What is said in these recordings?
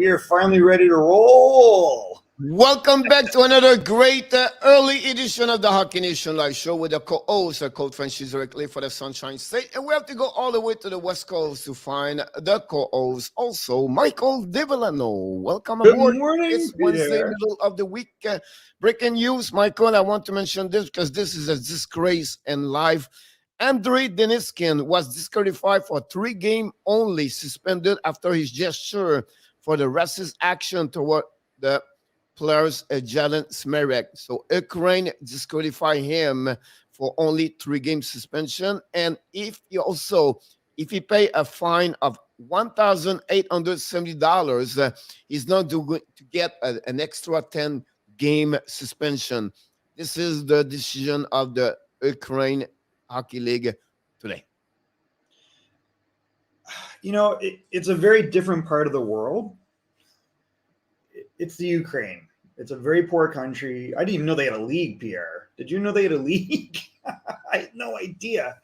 We are finally ready to roll. Welcome back to another great early edition of the Hockey Nation Live Show with the co-host, Coach Frenchy directly for the Sunshine State. And we have to go all the way to the West Coast to find the co-host, also Michael Devellano. Welcome aboard. Good morning, It's Wednesday, Pierre. middle of the week. Breaking news, Michael. I want to mention this because this is a disgrace in life. Andrei Deniskin was disqualified for 3 games only, suspended after his gesture for the racist action toward the players Jalen Smerek. So Ukraine disqualified him for only 3 game suspension. And if he pay a fine of $1,870, he's not going to get an extra 10 game suspension. This is the decision of the Ukraine Hockey League today. You know, it's a very different part of the world. It's the Ukraine. It's a very poor country. I didn't even know they had a league, Pierre. Did you know they had a league? I had no idea.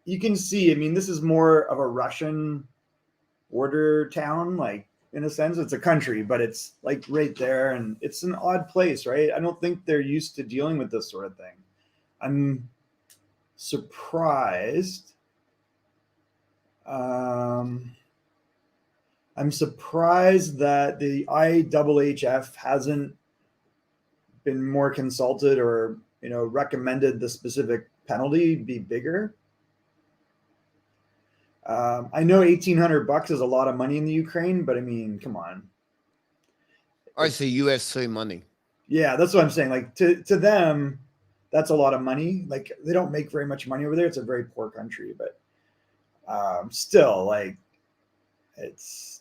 You can see, I mean, this is more of a Russian border town, like, in a sense. It's a country, but it's like right there, and it's an odd place, right? I don't think they're used to dealing with this sort of thing. I'm surprised. I'm surprised that the IAAF hasn't been more consulted or, recommended the specific penalty be bigger. I know $1,800 is a lot of money in the Ukraine, but I mean, come on. I say USA money. Yeah, that's what I'm saying. Like to them, that's a lot of money. Like they don't make very much money over there. It's a very poor country, but still, like it's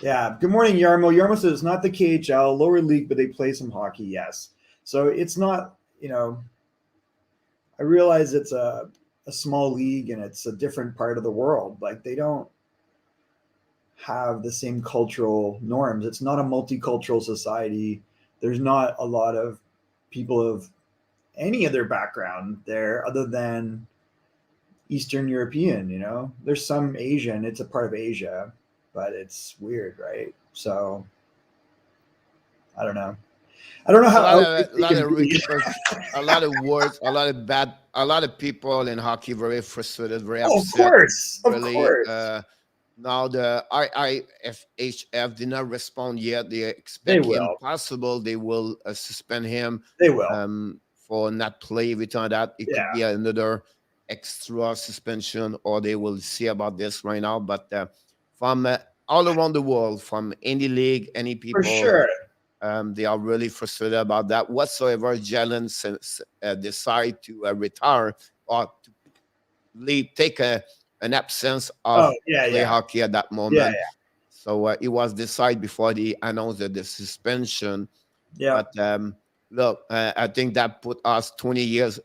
yeah. Good morning, Yarmo. Yarmo says it's not the KHL, lower league, but they play some hockey. Yes. So it's not, I realize it's a small league and it's a different part of the world. Like they don't have the same cultural norms. It's not a multicultural society. There's not a lot of people of any other background there other than Eastern European, there's some Asian, it's a part of Asia, but it's weird, right? So I don't know how a lot of words, a lot of people in hockey very frustrated, very upset. Of course. Now the IAAFIALTES did not respond yet. They expect him possible. They will suspend him. They will for not play every time that it could be another extra suspension, or they will see about this right now. But from all around the world, from any league, any people, for sure, they are really frustrated about that. Whatsoever Jalen decide to retire or to take an absence of play hockey at that moment. So it was decided before they announced the suspension. Yeah. But look, I think that put us 20 years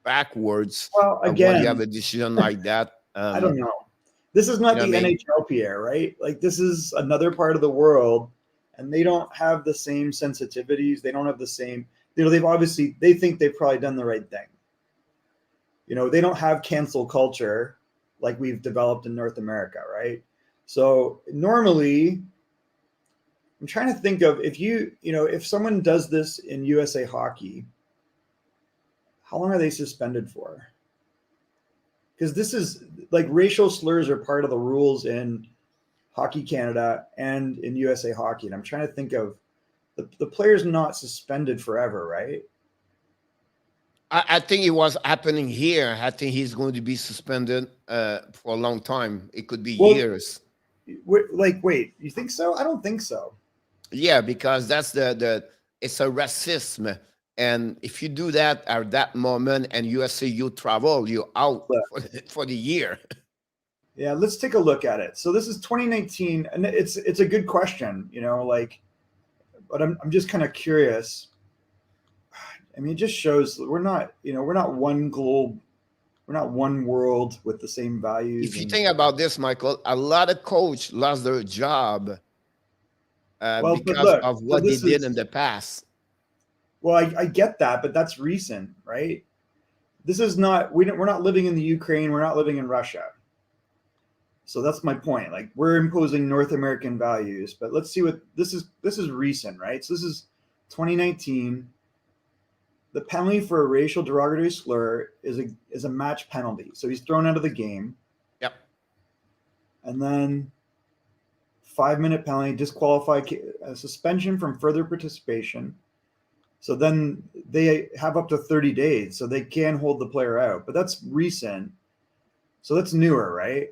backwards. Well, again, when you have a decision like that. I don't know. This is not the NHL, Pierre, right? Like this is another part of the world, and they don't have the same sensitivities. They don't have the same. They think they've probably done the right thing. They don't have cancel culture like we've developed in North America, right? So normally, I'm trying to think of if someone does this in USA Hockey, how long are they suspended for? Because this is like racial slurs are part of the rules in Hockey Canada and in USA Hockey. And I'm trying to think of the player's not suspended forever, right? I think it was happening here. I think he's going to be suspended for a long time. It could be years. Wait, you think so? I don't think so. Yeah, because that's it's a racism. And if you do that at that moment and USA you travel, you're out for the year. Yeah, let's take a look at it. So this is 2019, and it's a good question, but I'm just kind of curious. I mean, it just shows that we're not one globe, we're not one world with the same values. If you think about this, Michael, a lot of coaches lost their job because of what they did in the past. Well, I get that, but that's recent, right? This is not we're not living in the Ukraine. We're not living in Russia. So that's my point. Like we're imposing North American values, but let's see what this is. This is recent, right? So this is 2019. The penalty for a racial derogatory slur is a match penalty. So he's thrown out of the game. Yep. And then 5-minute penalty, disqualified, suspension from further participation. So then they have up to 30 days, so they can hold the player out. But that's recent. So that's newer, right?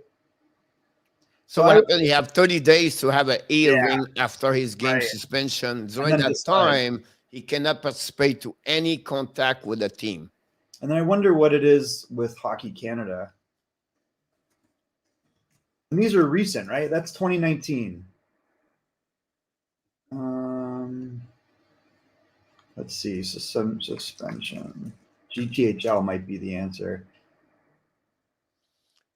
So what happened? You have 30 days to have an hearing after his game suspension. During that time, he cannot participate to any contact with the team. And then I wonder what it is with Hockey Canada. And these are recent, right? That's 2019. Let's see. So some suspension. GTHL might be the answer.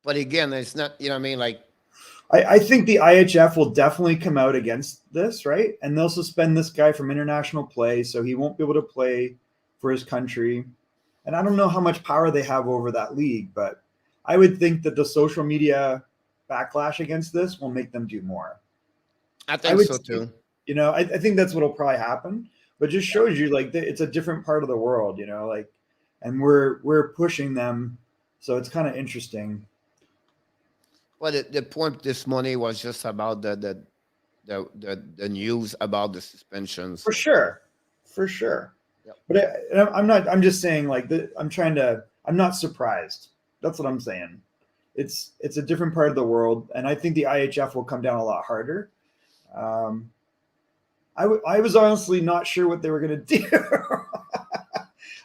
But again, it's not, you know what I mean? Like, I think the IHF will definitely come out against this, right? And they'll suspend this guy from international play, so he won't be able to play for his country. And I don't know how much power they have over that league, but I would think that the social media backlash against this will make them do more. I think so too. You know, I think that's what will probably happen, but just shows you like it's a different part of the world, you know, like, and we're pushing them, so it's kind of interesting. Well, the point this morning was just about the news about the suspensions. For sure. Yep. But I'm just saying like I'm not surprised. That's what I'm saying. It's a different part of the world. And I think the IHF will come down a lot harder. I was honestly not sure what they were going to do.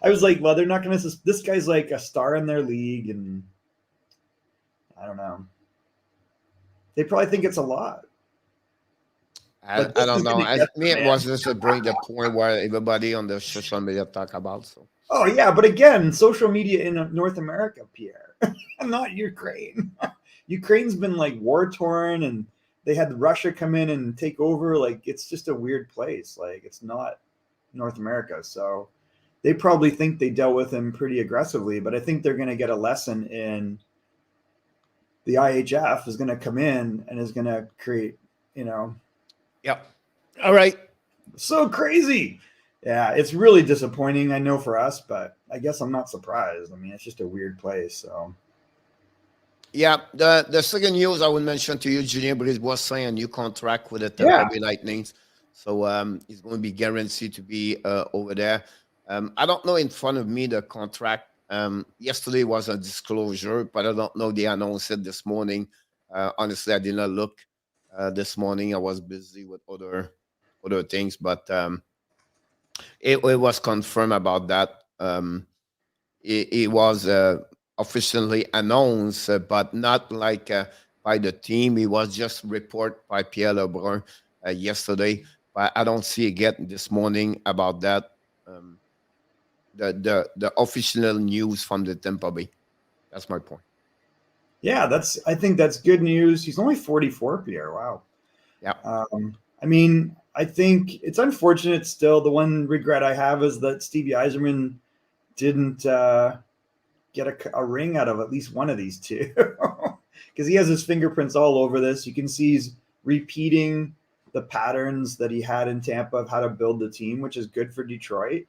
I was like, well, they're not going to, this guy's like a star in their league. And I don't know. They probably think it's a lot. I don't know. It was just to bring the point where everybody on the social media talk about. So. Oh yeah, but again, social media in North America, Pierre, not Ukraine. Ukraine's been like war torn, and they had Russia come in and take over. Like it's just a weird place. Like it's not North America, so they probably think they dealt with him pretty aggressively. But I think they're going to get a lesson in. The IHF is going to come in and is going to create, you know. Yep. All right. So crazy. Yeah, it's really disappointing, I know, for us, but I guess I'm not surprised. I mean, it's just a weird place. So. Yeah, the second news I would mention to you, Julien Brisebois signed a new contract with the Tampa Bay Lightning. So he's going to be guaranteed to be over there. I don't know in front of me the contract. Yesterday was a disclosure, but I don't know. They announced it this morning. Honestly, I did not look this morning. I was busy with other things, but it was confirmed about that. It was officially announced, but not like by the team. It was just report by Pierre Lebrun yesterday, but I don't see it yet this morning about that. The official news from the Tampa Bay. That's my point. Yeah, I think that's good news. He's only 44, Pierre. Wow. Yeah. I mean, I think it's unfortunate still. The one regret I have is that Stevie Yzerman didn't get a ring out of at least one of these two, because he has his fingerprints all over this. You can see he's repeating the patterns that he had in Tampa of how to build the team, which is good for Detroit.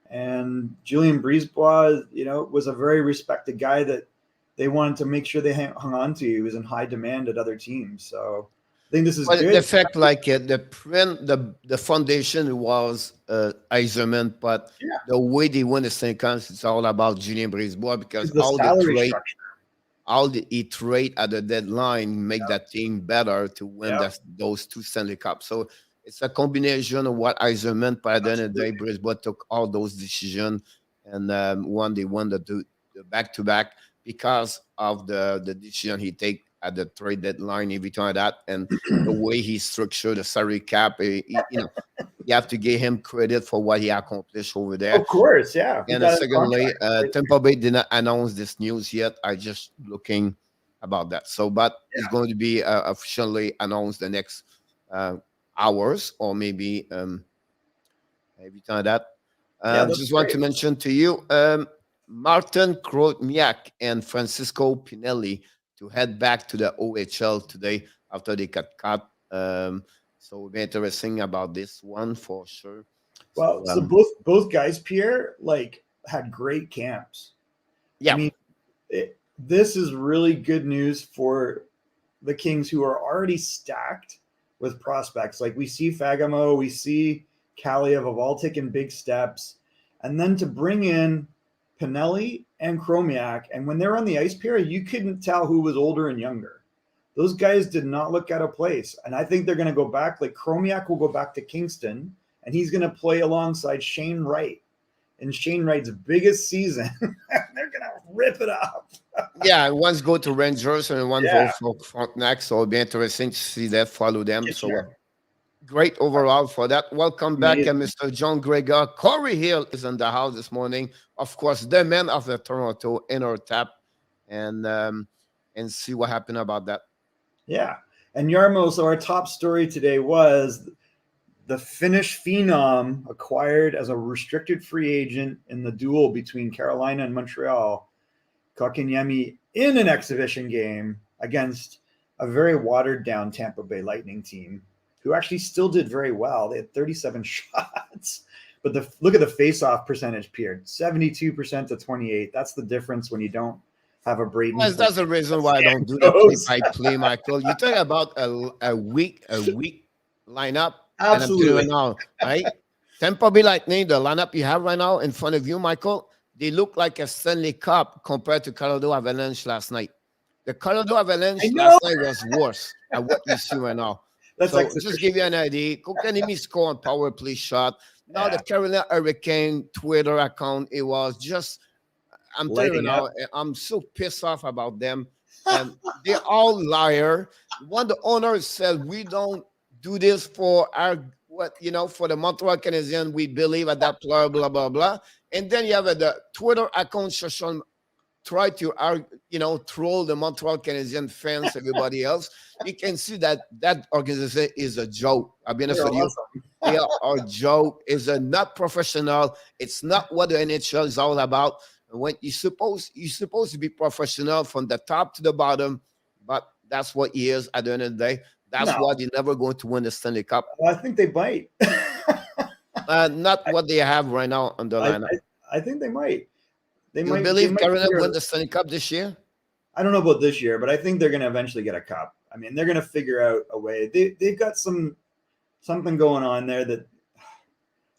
And Julien Brisebois, you know, was a very respected guy that they wanted to make sure they hung on to. He was in high demand at other teams. So I think this is good. The fact, like the foundation was Yzerman, but the way they win the St. Conference, it's all about Julien Brisebois, because all the trade at the deadline make that team better to win those two Stanley Cups. So it's a combination of what Yzerman, but at the end of the day, Brisebois took all those decisions, and they won the back-to-back because of the decision he take at the trade deadline, everything like that, and the way he structured the salary cap. You have to give him credit for what he accomplished over there. Of course, yeah. And secondly, Tampa Bay did not announce this news yet. I just looking about that. So, but it's going to be officially announced the next hours, or maybe every time that. Just want to mention to you, Martin Krotniak and Francisco Pinelli to head back to the OHL today after they got cut. So we'll be interesting about this one for sure. Well, so both guys, Pierre, like had great camps. Yeah. I mean, this is really good news for the Kings, who are already stacked with prospects. Like we see Fagamo, we see Kaliev have all taken big steps. And then to bring in Pinelli and Chromiak, and when they're on the ice, Pierre, you couldn't tell who was older and younger. Those guys did not look out of place. And I think they're going to go back. Like Chromiak will go back to Kingston, and he's going to play alongside Shane Wright in Shane Wright's biggest season. They're going to rip it up. Yeah, one's go to Rangers and one go for Frontenac. So it'll be interesting to see that, follow them. Great overall for that. Welcome back, Mr. John Gregor. Corey Hill is in the house this morning. Of course, the man of the Toronto Inner Tap, and see what happened about that. Yeah. And Yarmo, so our top story today was the Finnish phenom acquired as a restricted free agent in the duel between Carolina and Montreal, Kotkaniemi, in an exhibition game against a very watered-down Tampa Bay Lightning team, who actually still did very well. They had 37 shots. But look at the face-off percentage, Pierre. 72% to 28. That's the difference when you don't have a Braden. That's the reason why I don't do the play-by-play, Michael. You talk about a weak lineup. Absolutely. And I'm now, right? Tampa Bay Lightning, the lineup you have right now in front of you, Michael, they look like a Stanley Cup compared to Colorado Avalanche last night. The Colorado Avalanche last night was worse at what you see right now. So just give you an idea. Kotkaniemi score on power play shot. Now the Carolina Hurricane Twitter account, it was just, I'm telling you now, I'm so pissed off about them. And they're all liar. One the owners said, we don't do this for our for the Montreal Canadiens. We believe at that player, blah blah blah. And then you have the Twitter account try to troll the Montreal Canadiens fans, everybody else. You can see that organization is a joke. I'll be honest with you. They are a joke. It's not professional. It's not what the NHL is all about. When you're supposed to be professional from the top to the bottom, but that's what he is at the end of the day. That's why they're never going to win the Stanley Cup. Well, I think they might. Not what they have right now on the lineup. I think they might. You believe Carolina win the Stanley Cup this year? I don't know about this year, but I think they're going to eventually get a cup. I mean, they're going to figure out a way. They've got something going on there that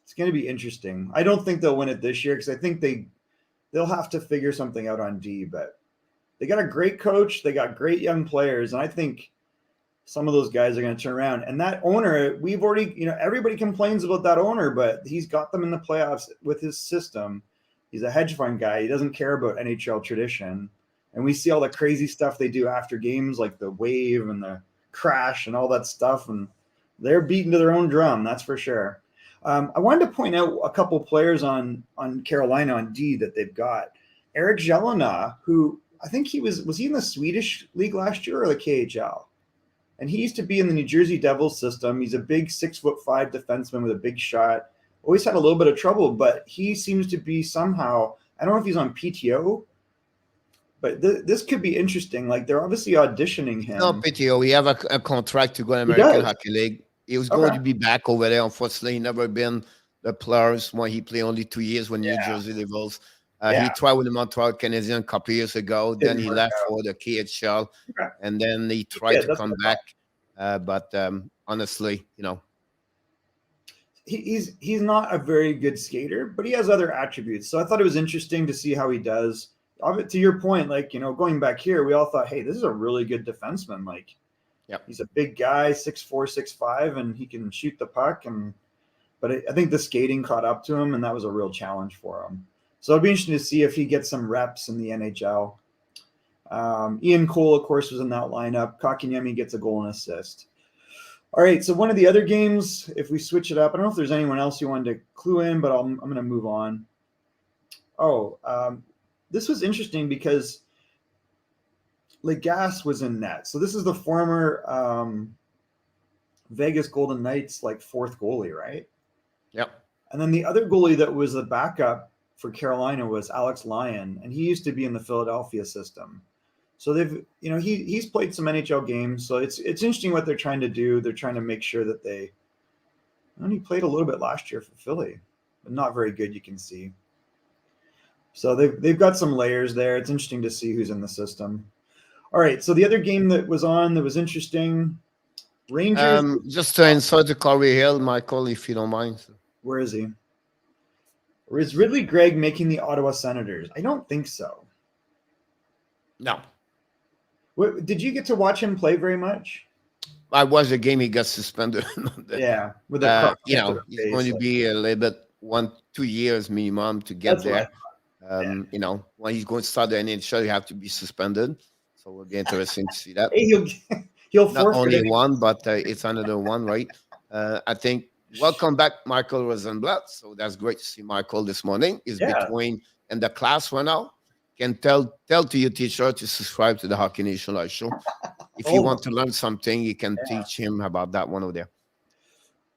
it's going to be interesting. I don't think they'll win it this year because I think they'll have to figure something out on D. But they got a great coach. They got great young players, and I think some of those guys are going to turn around. And that owner, we've already, everybody complains about that owner, but he's got them in the playoffs with his system. He's a hedge fund guy. He doesn't care about NHL tradition. And we see all the crazy stuff they do after games, like the wave and the crash and all that stuff. And they're beaten to their own drum, that's for sure. I wanted to point out a couple players on Carolina on D that they've got. Eric Jelena, who I think was he in the Swedish league last year or the KHL? And he used to be in the New Jersey Devils system. He's a big 6'5" defenseman with a big shot. Always had a little bit of trouble, but he seems to be somehow, I don't know if he's on PTO, but this could be interesting. Like they're obviously auditioning him. No PTO. He have a contract to go to American Hockey League. He was going to be back over there. Unfortunately, he never been the players when he played only 2 years with New Jersey Devils. He tried with the Montreal Canadiens a couple years ago. Then he left for the KHL, and then he tried to come back. But honestly, he's not a very good skater, but he has other attributes. So I thought it was interesting to see how he does. To your point, going back here, we all thought, hey, this is a really good defenseman. He's a big guy, 6'4", 6'5", and he can shoot the puck. But I think the skating caught up to him, and that was a real challenge for him. So it'd be interesting to see if he gets some reps in the NHL. Ian Cole, of course, was in that lineup. Kotkaniemi gets a goal and assist. All right, so one of the other games, if we switch it up, I don't know if there's anyone else you wanted to clue in, but I'm going to move on. This was interesting because Legas was in net. So this is the former Vegas Golden Knights fourth goalie, right? Yep. And then the other goalie that was the backup for Carolina was Alex Lyon, and he used to be in the Philadelphia system. So they've, he's played some NHL games. So it's interesting what they're trying to do. They're trying to make sure that they only played a little bit last year for Philly, but not very good, you can see. So they've got some layers there. It's interesting to see who's in the system. All right. So the other game that was on that was interesting, Rangers. Just to insert the Corey Hill, Michael, if you don't mind. Where is he? Or is Ridley Gregg making the Ottawa Senators? I don't think so. No. Did you get to watch him play very much? I watched the game. He got suspended. Yeah, with he's going to be a little bit 1-2 years minimum to get there. When he's going to start the NHL, you have to be suspended. So it'll be interesting to see that. Hey, he'll not only one, but it's another one, right? I think. Welcome back, Michael Rosenblatt. So that's great to see Michael this morning. He's between in the class right now. Can tell to your teacher to subscribe to the Hockey Nation Live show. If you want to learn something, you can teach him about that one over there.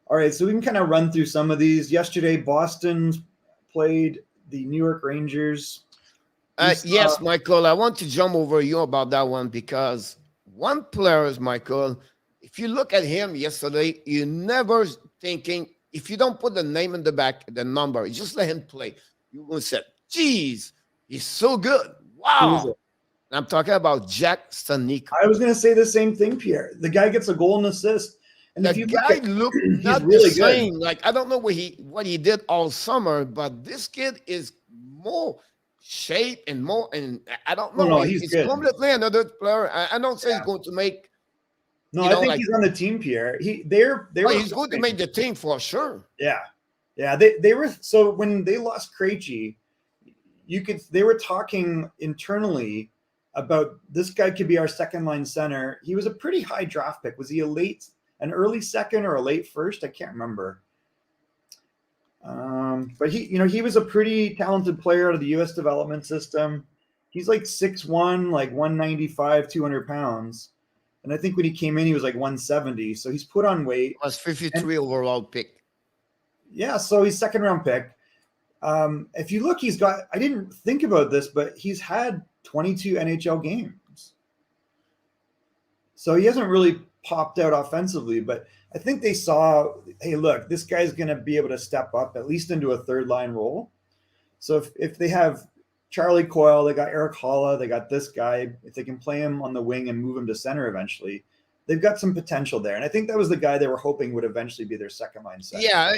All right, so we can kind of run through some of these. Yesterday, Boston played the New York Rangers. Yes, Michael, I want to jump over you about that one because one player is Michael. If you look at him yesterday, you never thinking, if you don't put the name in the back, the number, you just let him play. You will say, geez, he's so good. Wow. I'm talking about Jack Stanika. I was going to say the same thing, Pierre. The guy gets a goal and assist. And the guy looked not really the same. Good. Like, I don't know what he did all summer, but this kid is more shape and more, and I don't know. No, he's good. Completely another player. I don't say he's going to make. No, I think he's on the team, Pierre. He's going to make the team for sure. Yeah. They were, so when they lost Krejci, they were talking internally about this guy could be our second line center. He was a pretty high draft pick. Was he an early second or a late first? I can't remember. But he was a pretty talented player out of the U.S. development system. He's like 6'1", like 195, 200 pounds. And I think when he came in, he was like 170. So he's put on weight. Was 53 overall pick. Yeah, so he's second round pick. If you look, I didn't think about this, but he's had 22 NHL games. So he hasn't really popped out offensively, but I think they saw, hey, look, this guy's going to be able to step up at least into a third line role. So if they have Charlie Coyle, they got Eric Holla, they got this guy, if they can play him on the wing and move him to center eventually, they've got some potential there. And I think that was the guy they were hoping would eventually be their second line center. Yeah,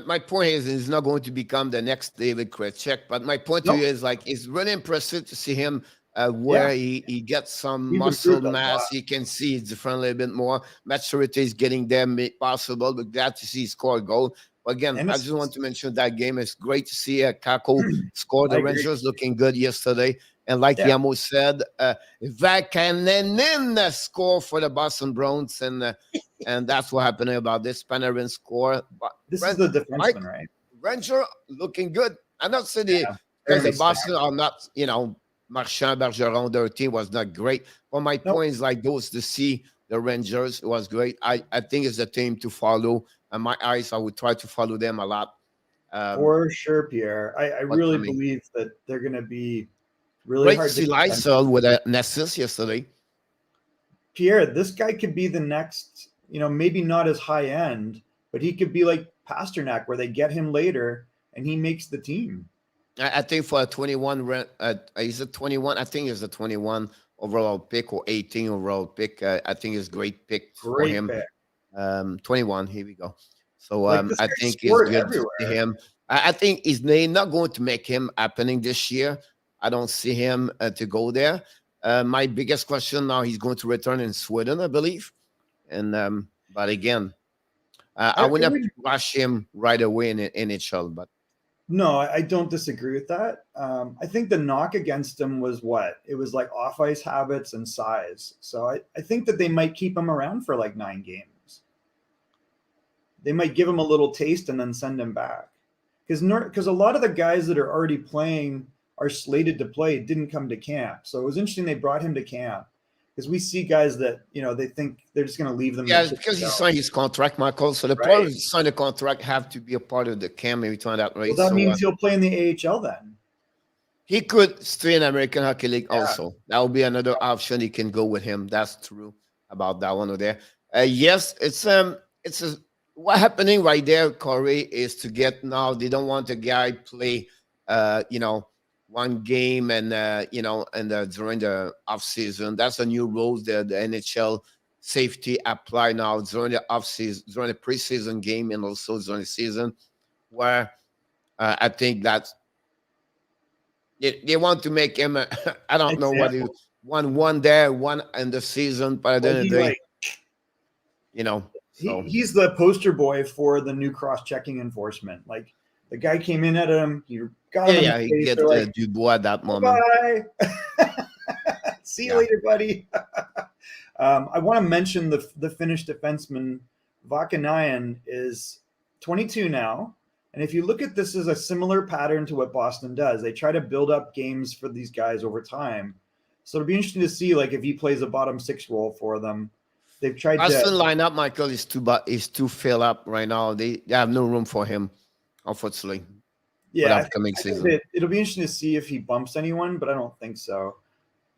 my point is he's not going to become the next David Krejci, but my point to you is like, it's really impressive to see him where he gets some muscle mass. You can see it's different a little bit more. Maturity is getting there, possible, but glad to see he score a goal. Again, I just want to mention that game. It's great to see Kako score. The Rangers looking good yesterday. And like Yamo said, Vakanen score for the Boston Bruins. And that's what happened about this. Panarin score. This is the defenseman, right? Ranger looking good. I'm not saying because the Boston are not, Marchand, Bergeron, their team was not great. But my point is like those to see the Rangers was great. I think it's the team to follow. And my eyes, I would try to follow them a lot. For sure, Pierre. I really believe that they're going to be really hard to see Lysell with an assist yesterday. Pierre, this guy could be the next, maybe not as high end, but he could be like Pasternak, where they get him later and he makes the team. I think for a 21, is it 21? I think it's a 21 overall pick or 18 overall pick. I think it's a great pick for him. 21. Here we go. So I think it's good to see him. I think he's not going to make him happening this year. I don't see him to go there. My biggest question now, he's going to return in Sweden, I believe. And but again, I wouldn't rush him right away in NHL. But no, I don't disagree with that. I think the knock against him was what? It was like off-ice habits and size. So I think that they might keep him around for like 9 games. They might give him a little taste and then send him back. Because a lot of the guys that are already playing are slated to play didn't come to camp. So it was interesting they brought him to camp. Because we see guys that, they think they're just going to leave them. Yeah, because he signed his contract, Michael. So the players who signed the contract have to be a part of the camp. Maybe find out, right? Well, that means he'll play in the AHL then. He could stay in American Hockey League Yeah, also. That would be another option. You can go with him. That's true about that one over there. Yes, it's a, what happening right there, Corey, is to get now. They don't want a guy play, you know, one game and and during the off season. That's a new rules that the NHL safety apply now during the off season, during the preseason game, and also during the season, where I think that they want to make him. I don't know what he example. one there, one in the season. But at the Like end of he the day, like So he's the poster boy for the new cross-checking enforcement. Like the guy came in at him, he got him in yeah, the he face. get They're like, Dubois at that moment. bye. See you Yeah, later, buddy. I want to mention the Finnish defenseman Vakanainen is 22 now, and if you look at this as a similar pattern to what Boston does, they try to build up games for these guys over time. So it'll be interesting to see like if he plays a bottom six role for them. They've tried to, Boston lineup, Michael, is too filled up right now. They have no room for him, unfortunately, for the yeah. upcoming I think season. that it'll be interesting to see if he bumps anyone, but I don't think so.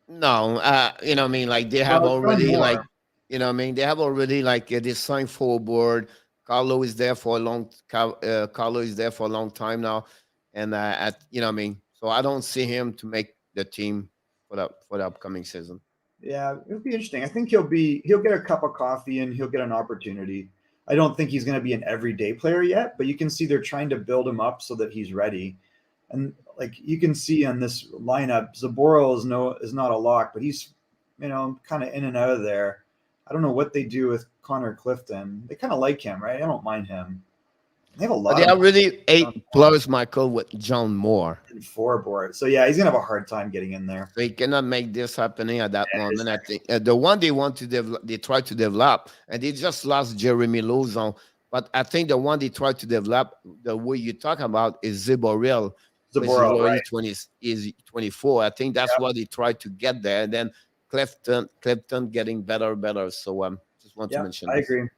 No, what I mean, like they have Well, John already, like Moore, what I mean, they have already like they signed forward. Carlo is there for a Carlo is there for a long time now, and at what I mean, so I don't see him to make the team for the upcoming season. yeah, it'll be interesting. I think he'll get a cup of coffee and he'll get an opportunity. I don't think he's going to be an everyday player yet, but you can see they're trying to build him up so that he's ready. And like you can see on this lineup, Zaboro is not a lock, but he's kind of in and out of there. I don't know what they do with Connor Clifton. They kind of like him, right? I don't mind him. They have a But lot they of are really John eight Moore players, Michael, with John Moore. and four board. So yeah, he's gonna have a hard time getting in there. They cannot make this happening at that Yeah, it is moment. I think the one they want to develop, they try to develop, and they just lost Jeremy Lozon. But I think the one they try to develop, the way you talk about, is Ziboril, which is Zaboro, already right? 20, is 24. I think that's Yeah, what they try to get there. And then Clifton getting better. So just want to yeah, mention I this. agree.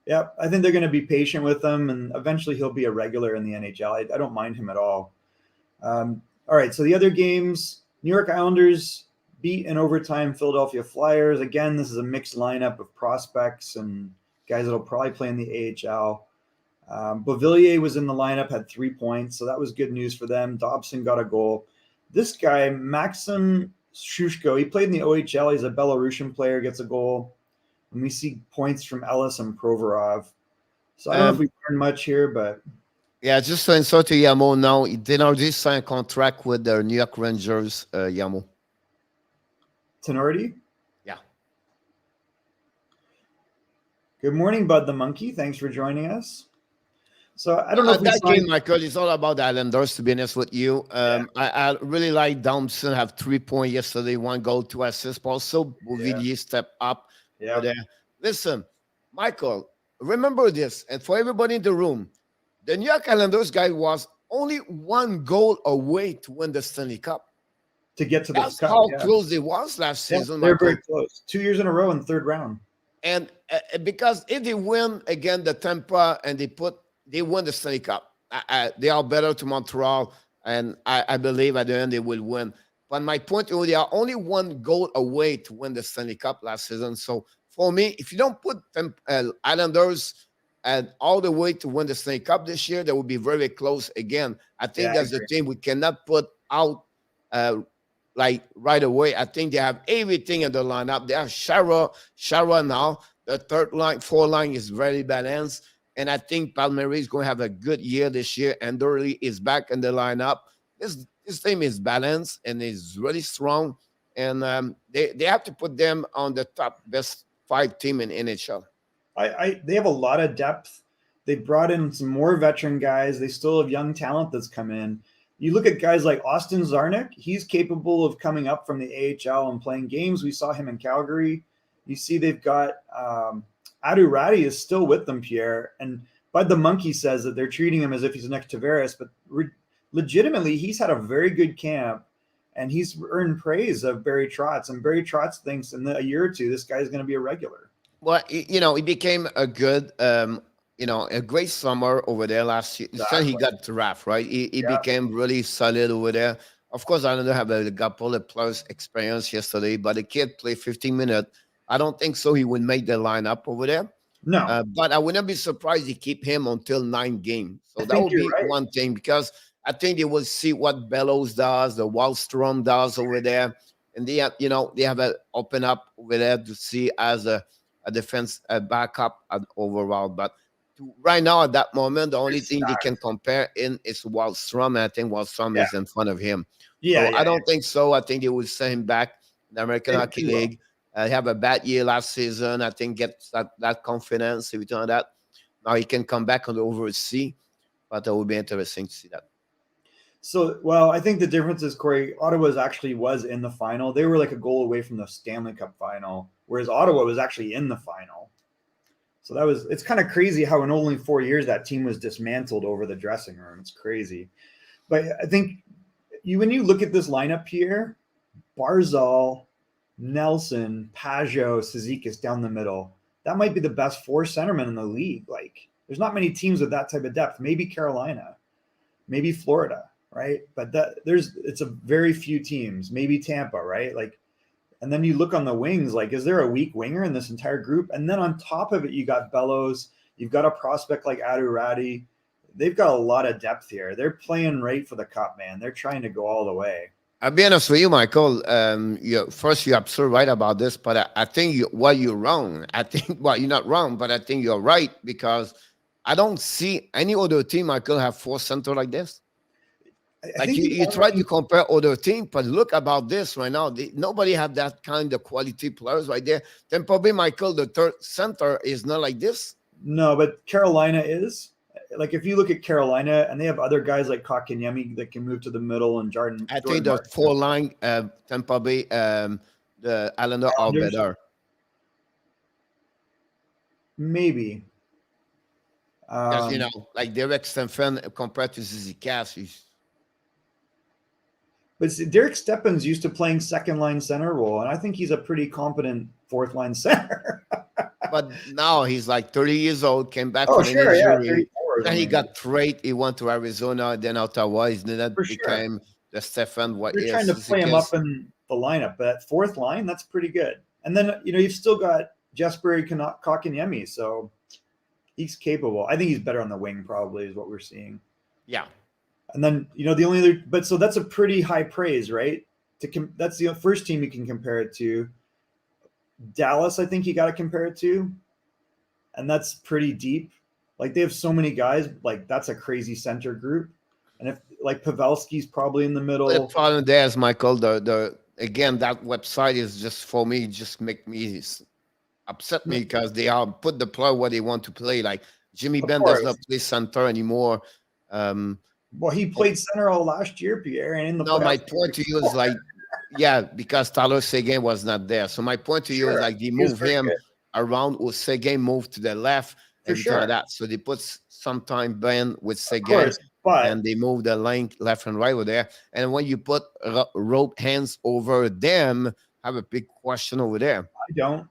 Yeah, I think they're going to be patient with him, and eventually he'll be a regular in the NHL. I don't mind him at all. All right, so the other games: New York Islanders beat in overtime Philadelphia Flyers. Again, this is a mixed lineup of prospects and guys that'll probably play in the AHL. Beauvillier was in the lineup, had 3 points, so that was good news for them. Dobson got a goal. This guy, Maxim Shushko, he played in the OHL. He's a Belarusian player, gets a goal. And we see points from Ellis and Provorov. So I don't know if Um, we learned much here, but yeah, just to insert to Yamo now, they now just signed a contract with the New York Rangers, Yamo. Tenorti. Yeah. Good morning, Bud the Monkey. Thanks for joining us. So I don't know if we That saw. game, Michael, is all about the Islanders, to be honest with you. Yeah, I really like Thompson have 3 points yesterday, 1 goal, 2 assists. Also, yeah, Bouvillier step up over yeah. there. Listen, Michael, remember this, and for everybody in the room, the New York Islanders guy was only 1 goal away to win the Stanley Cup. To get to this That's cup, how yeah. close they was last Yeah, season, they're Michael. very close. 2 years in a row in third round. And because if they win again the Tampa and they win the Stanley Cup, they are better to Montreal, and I believe at the end they will win. But my point is, they are only 1 goal away to win the Stanley Cup last season. So for me, if you don't put them Islanders and all the way to win the Stanley Cup this year, they will be very close again. I think Yeah, I that's the agree. thing we cannot put out like right away. I think they have everything in the lineup. They have Shara now. The third line, fourth line is very balanced. And I think Palmieri is going to have a good year this year. And Dorley is back in the lineup. This team is balanced and is really strong. And they have to put them on the top best 5 team in NHL. They have a lot of depth. They brought in some more veteran guys. They still have young talent that's come in. You look at guys like Austin Zarnik, he's capable of coming up from the AHL and playing games. We saw him in Calgary. You see they've got Adu Radi is still with them, Pierre. And Bud the Monkey says that they're treating him as if he's next to Tavares, but legitimately, he's had a very good camp and he's earned praise of Barry Trotz. And Barry Trotz thinks in a year or two, this guy's going to be a regular. Well, it became a good, a great summer over there last year. Then he Exactly. got draft, right? He Yeah. became really solid over there. Of course, I don't have a couple of plus experience yesterday, but the kid played 15 minutes. I don't think so. He would make the lineup over there. No, But I wouldn't be surprised to keep him until 9 games. I So that think would you're be right. one thing because I think they will see what Bellows does, the Wallstrom does over there, and they have, they have a open up over there to see as a defense a backup overall. But right now at that moment, the They're only thing they can stacked. compare in is Wallstrom, and I think Wallstrom Yeah, is in front of him. yeah, So yeah, I yeah. don't think so. I think they will send him back in the American Hockey They will. League. Have a bad year last season. I think get that confidence. Everything like that. Now he can come back on the overseas, but it would be interesting to see that. So, well, I think the difference is, Corey, Ottawa's actually was in the final. They were like a goal away from the Stanley Cup final, whereas Ottawa was actually in the final. So it's kind of crazy how in only 4 years that team was dismantled over the dressing room. It's crazy. But I think when you look at this lineup here, Barzal, Nelson, Pajot, Cizikas down the middle, that might be the best four centermen in the league. Like, there's not many teams with that type of depth. Maybe Carolina, maybe Florida, right? But it's a very few teams. Maybe Tampa, right? Like, and then you look on the wings, like, is there a weak winger in this entire group? And then on top of it, you got Bellows, you've got a prospect like Adurati. They've got a lot of depth here. They're playing right for the cup, man. They're trying to go all the way. I'll be honest with you, Michael. First, you're absolutely right about this, but I think you're wrong. I think you're not wrong, but I think you're right because I don't see any other team, Michael, have four center like this. I Like think you try to compare other teams, but look about this right now. Nobody have that kind of quality players right there. Tampa Bay, Michael, the third center is not like this. No, but Carolina is. Like, if you look at Carolina, and they have other guys like Kotkaniemi that can move to the middle, and Jordan. I think the four line Tampa Bay, the Islander are better. Maybe. Because like Derek Stephen compared to Zizikas. But Derek Stepan's used to playing second line center role, and I think he's a pretty competent fourth line center. But now he's like 30 years old, came back Oh, from sure, an yeah, injury. 34, Then he got traded. He went to Arizona, then Ottawa. Then that for became sure. the Stefan. What They're is trying to play him up in the lineup, but that fourth line, that's pretty good. And then you've still got Jesper Kotkaniemi, so he's capable. I think he's better on the wing, probably, is what we're seeing. Yeah. And then the only other, but so that's a pretty high praise, right? That's the first team you can compare it to. Dallas, I think you got to compare it to, and that's pretty deep. Like, they have so many guys. Like, that's a crazy center group. And if like Pavelski's probably in the middle. The problem there is, Michael, the again, that website is just for me, just make me upset me because they are put the player where they want to play. Like Jimmy Benn does not play center anymore. Well, he played center all last year, Pierre, and in the my point to you is like, yeah, because Tyler Seguin was not there. So my point to you is like they move him around, or Seguin moved to the left and like that. So they put sometime Ben with Seguin, and they move the link left and right over there. And when you put rope hands over them, I have a big question over there. I don't.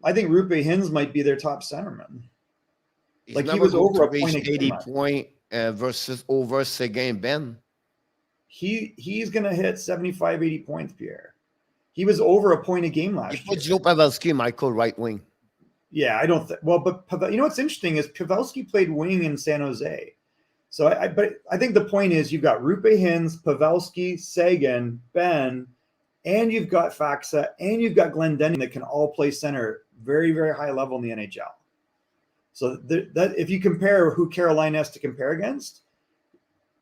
I think Rupe Hintz might be their top centerman. He's like, he was over a point 80 point versus over Seguin Ben. He's going to hit 75, 80 points, Pierre. He was over a point a game last year. He put Joe Pavelski, Michael, right wing. Yeah, I don't think. Well, but what's interesting is Pavelski played wing in San Jose. So I think the point is you've got Rupe Hintz, Pavelski, Seguin, Ben, and you've got Faxa, and you've got Glendening that can all play center very, very high level in the NHL. So that if you compare who Carolina has to compare against,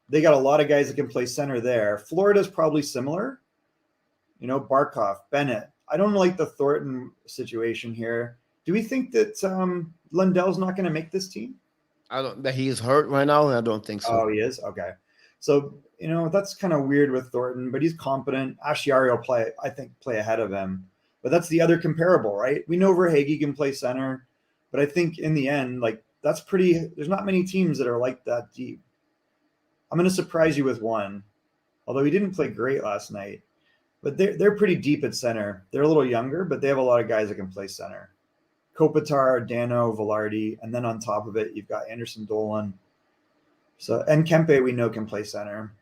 they got a lot of guys that can play center there. Florida's probably similar. Barkov, Bennett. I don't like the Thornton situation here. Do we think that Lundell's not going to make this team? I don't. That he is hurt right now. I don't think so. Oh, he is? Okay. So, that's kind of weird with Thornton, but he's competent. Ashiari will play ahead of him. But that's the other comparable, right? We know Verhaeghe can play center, but I think in the end, like, that's pretty – there's not many teams that are like that deep. I'm going to surprise you with one, although he didn't play great last night. But they're pretty deep at center. They're a little younger, but they have a lot of guys that can play center. Kopitar, Dano, Velarde, and then on top of it, you've got Anderson Dolan. So, and Kempe, we know, can play center.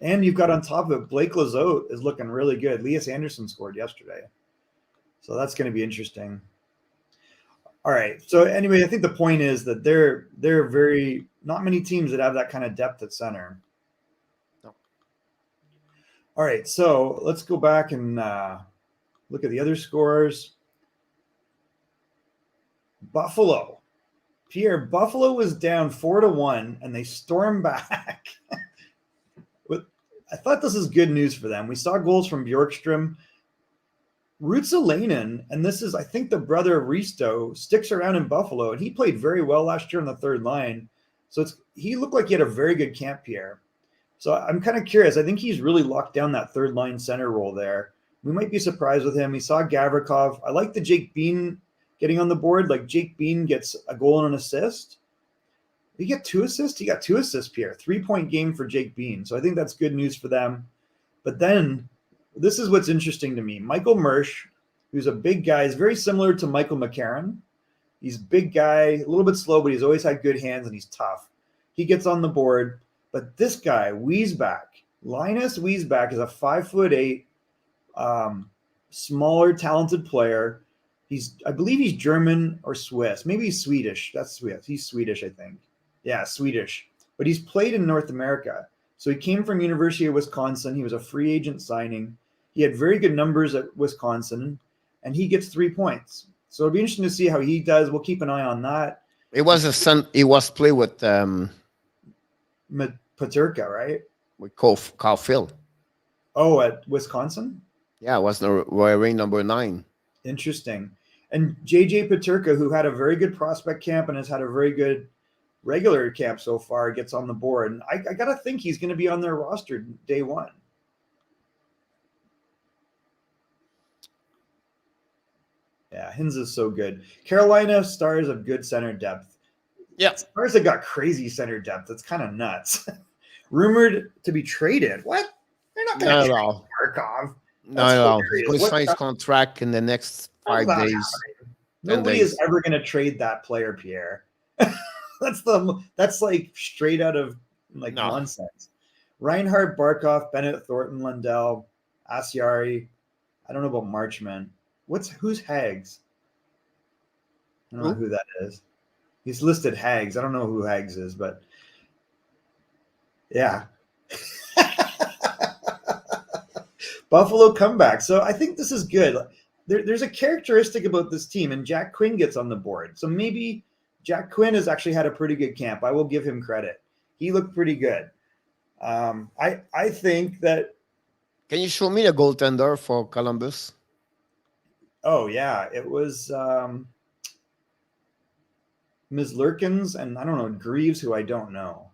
And you've got on top of it, Blake Lizotte is looking really good. Elias Anderson scored yesterday. So that's going to be interesting. All right. So anyway, I think the point is that they're very not many teams that have that kind of depth at center. No. All right. So let's go back and look at the other scores. Buffalo. Pierre, Buffalo was down 4-1 and they stormed back. I thought this is good news for them. We saw goals from Bjorkström. Ruotsalainen, and this is, I think, the brother of Risto, sticks around in Buffalo, and he played very well last year on the third line. So he looked like he had a very good camp here. So I'm kind of curious. I think he's really locked down that third line center role there. We might be surprised with him. We saw Gavrikov. I like the Jake Bean getting on the board. Like Jake Bean gets a goal and an assist. Did he get 2 assists? He got 2 assists, Pierre. 3-point game for Jake Bean. So I think that's good news for them. But then this is what's interesting to me. Michael Mersch, who's a big guy, is very similar to Michael McCarron. He's a big guy, a little bit slow, but he's always had good hands and he's tough. He gets on the board. But this guy, Wiesbach, Linus Wiesbach, is a 5'8", smaller, talented player. I believe he's German or Swiss. Maybe he's Swedish. That's Swiss. He's Swedish, I think. Yeah, Swedish. But he's played in North America. So he came from University of Wisconsin. He was a free agent signing. He had very good numbers at Wisconsin, and he gets 3 points. So it'll be interesting to see how he does. We'll keep an eye on that. It was a son. He was play with Paterka, right? with Carl Phil. Oh, at Wisconsin? Yeah, it was wearing number 9. Interesting. And JJ Paterka, who had a very good prospect camp and has had a very good regular camp so far, gets on the board. And I got to think he's going to be on their roster day one. Yeah, Hins is so good. Carolina Stars have good center depth. Yeah. Stars have got crazy center depth. It's kind of nuts. Rumored to be traded. What? They're not going to trade Barkov. No. He's going to sign his contract in the next 5 days. Nobody is ever going to trade that player, Pierre. That's like straight out of nonsense. Reinhardt, Barkov, Bennett, Thornton, Lundell, Asiari. I don't know about Marchman. Who's Hags? I don't know who that is. He's listed Hags. I don't know who Hags is, but yeah. Buffalo comeback. So I think this is good. There's a characteristic about this team, and Jack Quinn gets on the board. So maybe Jack Quinn has actually had a pretty good camp. I will give him credit. He looked pretty good. I think that. Can you show me the goaltender for Columbus? Oh yeah, it was Ms. Lurkins and I don't know Greaves, who I don't know.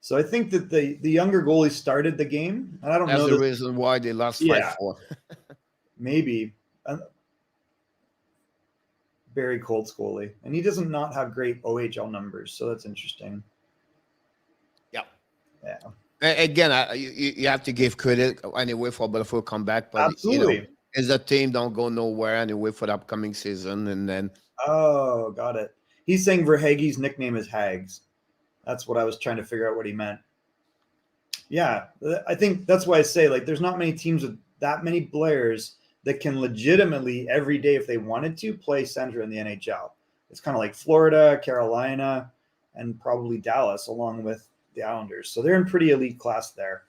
So I think that the younger goalie started the game, and I don't know the reason why they lost 5-4. Maybe Barry Colts goalie, and he doesn't not have great OHL numbers, so that's interesting. Yeah. Again, you have to give credit anyway for Buffalo comeback, but absolutely. As a team, don't go nowhere anyway for the upcoming season, and then. Oh, got it. He's saying Verhaeghe's nickname is Hags. That's what I was trying to figure out what he meant. Yeah, I think that's why I say there's not many teams with that many players that can legitimately every day, if they wanted to, play center in the NHL. It's kind of like Florida, Carolina, and probably Dallas, along with the Islanders. So they're in pretty elite class there.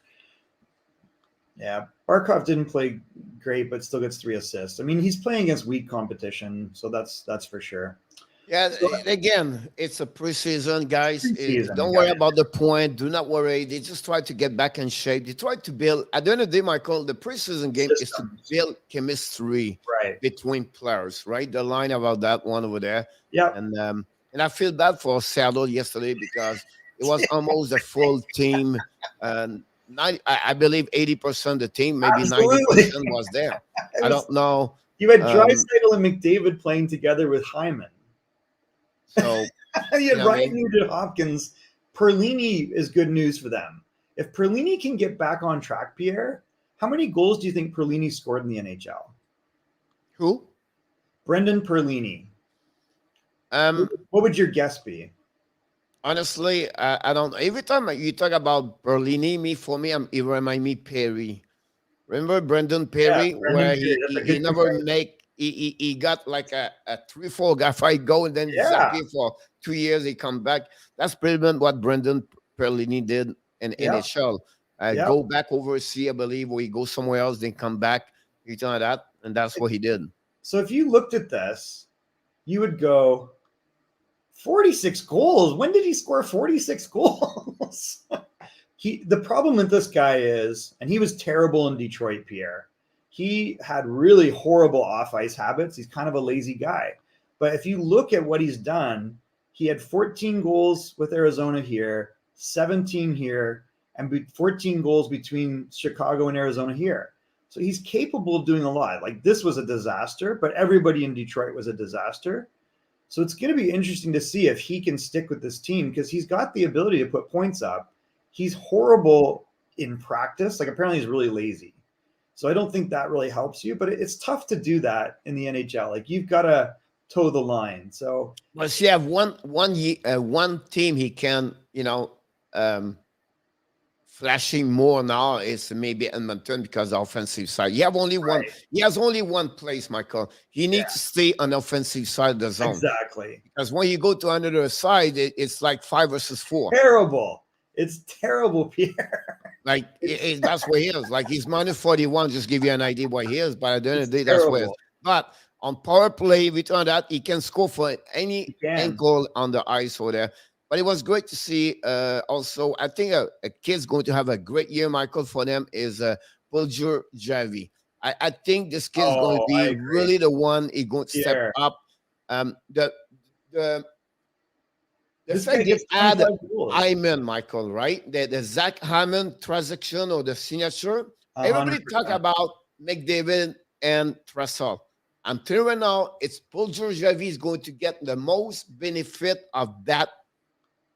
Yeah, Barkov didn't play great, but still gets 3 assists. I mean, he's playing against weak competition, so that's for sure. Yeah, again, it's a preseason, guys. Don't worry about the point. Do not worry. They just try to get back in shape. They try to build. At the end of the day, Michael, the preseason game is to build chemistry between players, right? The line about that one over there. Yeah. And I feel bad for Seattle yesterday because it was almost a full team. And I believe 80% of the team, maybe 90% was there. I don't know. You had Draisaitl and McDavid playing together with Hyman. So you had Ryan Nugent-Hopkins. Perlini is good news for them. If Perlini can get back on track, Pierre, how many goals do you think Perlini scored in the NHL? Who? Brendan Perlini. What would your guess be? Honestly, I don't. Every time you talk about Berlini, for me, it remind me Perry. Remember Brendan Yeah, Perry, Brendan where Perry. That's a he good never comparison. make he got like a 3-4 guy fight go and then Yeah. disappear for 2 years. He come back. That's pretty much what Brendan Perlini did in Yep. NHL. Yep. Go back overseas, I believe, or he go somewhere else, then come back. You know that, and that's what he did. So if you looked at this, you would go 46 goals. When did he score 46 goals? The problem with this guy is, and he was terrible in Detroit, Pierre. He had really horrible off ice habits. He's kind of a lazy guy. But if you look at what he's done, he had 14 goals with Arizona here, 17 here, and 14 goals between Chicago and Arizona here. So he's capable of doing a lot. Like this was a disaster, but everybody in Detroit was a disaster. So it's going to be interesting to see if he can stick with this team because he's got the ability to put points up. He's horrible in practice. Like apparently he's really lazy. So I don't think that really helps you, but it's tough to do that in the NHL. Like you've got to toe the line. So But you have one team he can, um, flashing more now is maybe Edmonton because the offensive side. You have only one. right. He has only one place, Michael. He Yeah, needs to stay on the offensive side of the zone exactly. because when you go to another side, it's like 5 versus 4. Terrible. It's terrible, Pierre. Like that's where he is. Like he's minus 41. Just give you an idea what he is. But at the end of the day, that's where. He is. Terrible. But on power play, we turn that he can score for any He can. angle on the ice over there. But it was great to see. Also, I think a kid's going to have a great year. Michael, for them is Bulger Javi. I think this kid's going to I be agree. really the one. He's going to step Pierre. up. The This fact guy they gets add 25 goals. Hyman, Michael, right? The Zach Hyman transaction or the signature. Everybody 100%. talk about McDavid and Trussell. I'm telling you right now, it's Bulger Javi is going to get the most benefit of that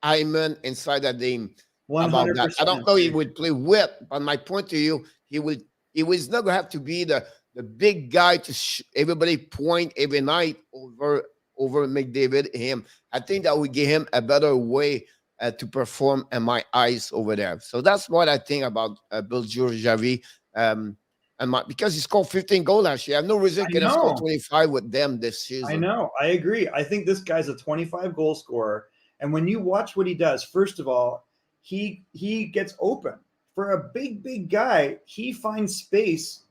Hyman inside that game. 100%. About that, I don't know he would play with, but my point to you, he was not gonna have to be the big guy to everybody point every night over McDavid him. I think that would give him a better way to perform in my eyes over there. So that's what I think about Bill Javi. Because he scored 15 goals last year, I have no reason he can score 25 with them this season. I know. I agree. I think this guy's a 25 goal scorer. And when you watch what he does, first of all, he gets open. For a big guy, he finds space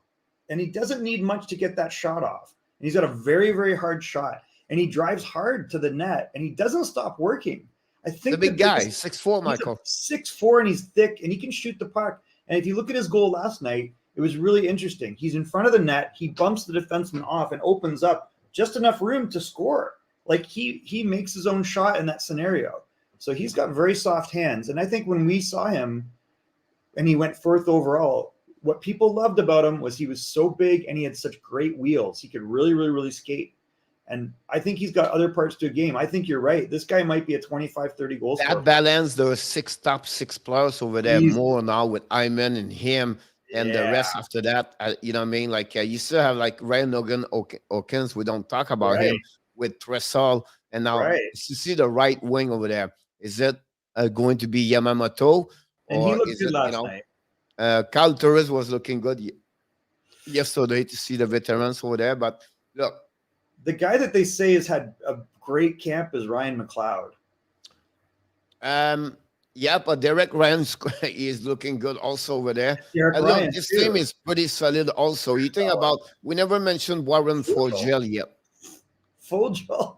and he doesn't need much to get that shot off. And he's got a very, very hard shot. And he drives hard to the net and he doesn't stop working. I think the big guy, 6'4", Michael. 6'4", and he's thick and he can shoot the puck. And if you look at his goal last night, it was really interesting. He's in front of the net. He bumps the defenseman off and opens up just enough room to score. Like he makes his own shot in that scenario. So he's got very soft hands. And I think when we saw him and he went fourth overall, what people loved about him was he was so big and he had such great wheels. He could really, really, really skate. And I think he's got other parts to a game. I think you're right. This guy might be a 25, 30 goal scorer. That balance, there was top six players over there more now with Hyman and him and the rest after that. You know what I mean? Like you still have like Ryan Nogan Okins. We don't talk about him with Tressel. And now you see the right wing over there. Is it going to be Yamamoto? And he looked good last night. Kyle Torres was looking good yesterday to see the veterans over there. But look, the guy that they say has had a great camp is Ryan McLeod. Yeah, but Derek Ryan is looking good also over there. Look, this team is pretty solid also. You think about, we never mentioned Warren Foegele yet. Foegele.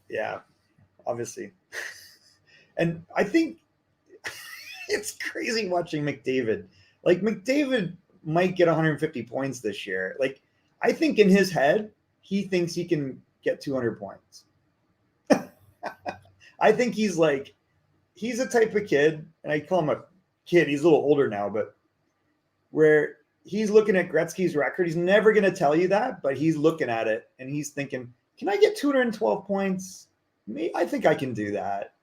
Yeah, obviously. And I think it's crazy watching McDavid. Like McDavid might get 150 points this year. Like I think in his head, he thinks he can get 200 points. I think he's a type of kid, and I call him a kid. He's a little older now, but where he's looking at Gretzky's record, he's never going to tell you that, but he's looking at it and he's thinking, can I get 212 points? I think I can do that.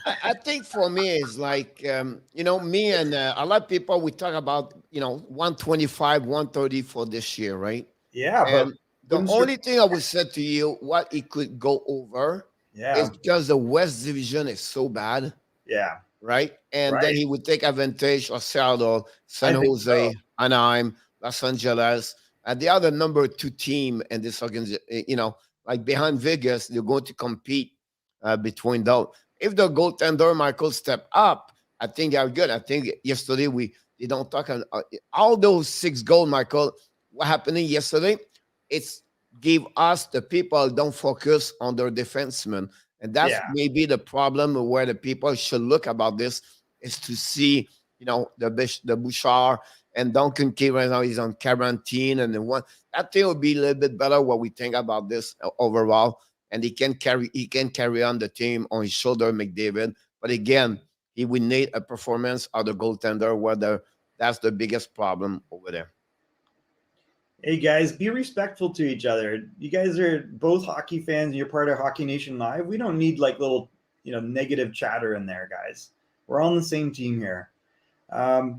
I think for me, it's like, me and a lot of people, we talk about, 125, 130 for this year, right? Yeah. And the only thing I would say to you, what it could go over Yeah. It's because the West Division is so bad, Yeah. right? And then Right. he would take advantage of Seattle, San I think so. Jose, Anaheim, Los Angeles, and the other number two team in this organization. Like behind Vegas, they're going to compete between those. If the goaltender Michael step up, I think they're good. I think yesterday they don't talk all those 6 goals, Michael. What happened yesterday? It's give us the people don't focus on their defensemen. And that's Yeah. maybe the problem where the people should look about this is to see, the Bouchard and Duncan Key right now he's on quarantine, and then one that thing will be a little bit better what we think about this overall. And he can carry on the team on his shoulder, McDavid. But again, he will need a performance of the goaltender, whether that's the biggest problem over there. Hey guys, be respectful to each other. You guys are both hockey fans and you're part of Hockey Nation Live. We don't need like little, negative chatter in there, guys. We're all on the same team here. I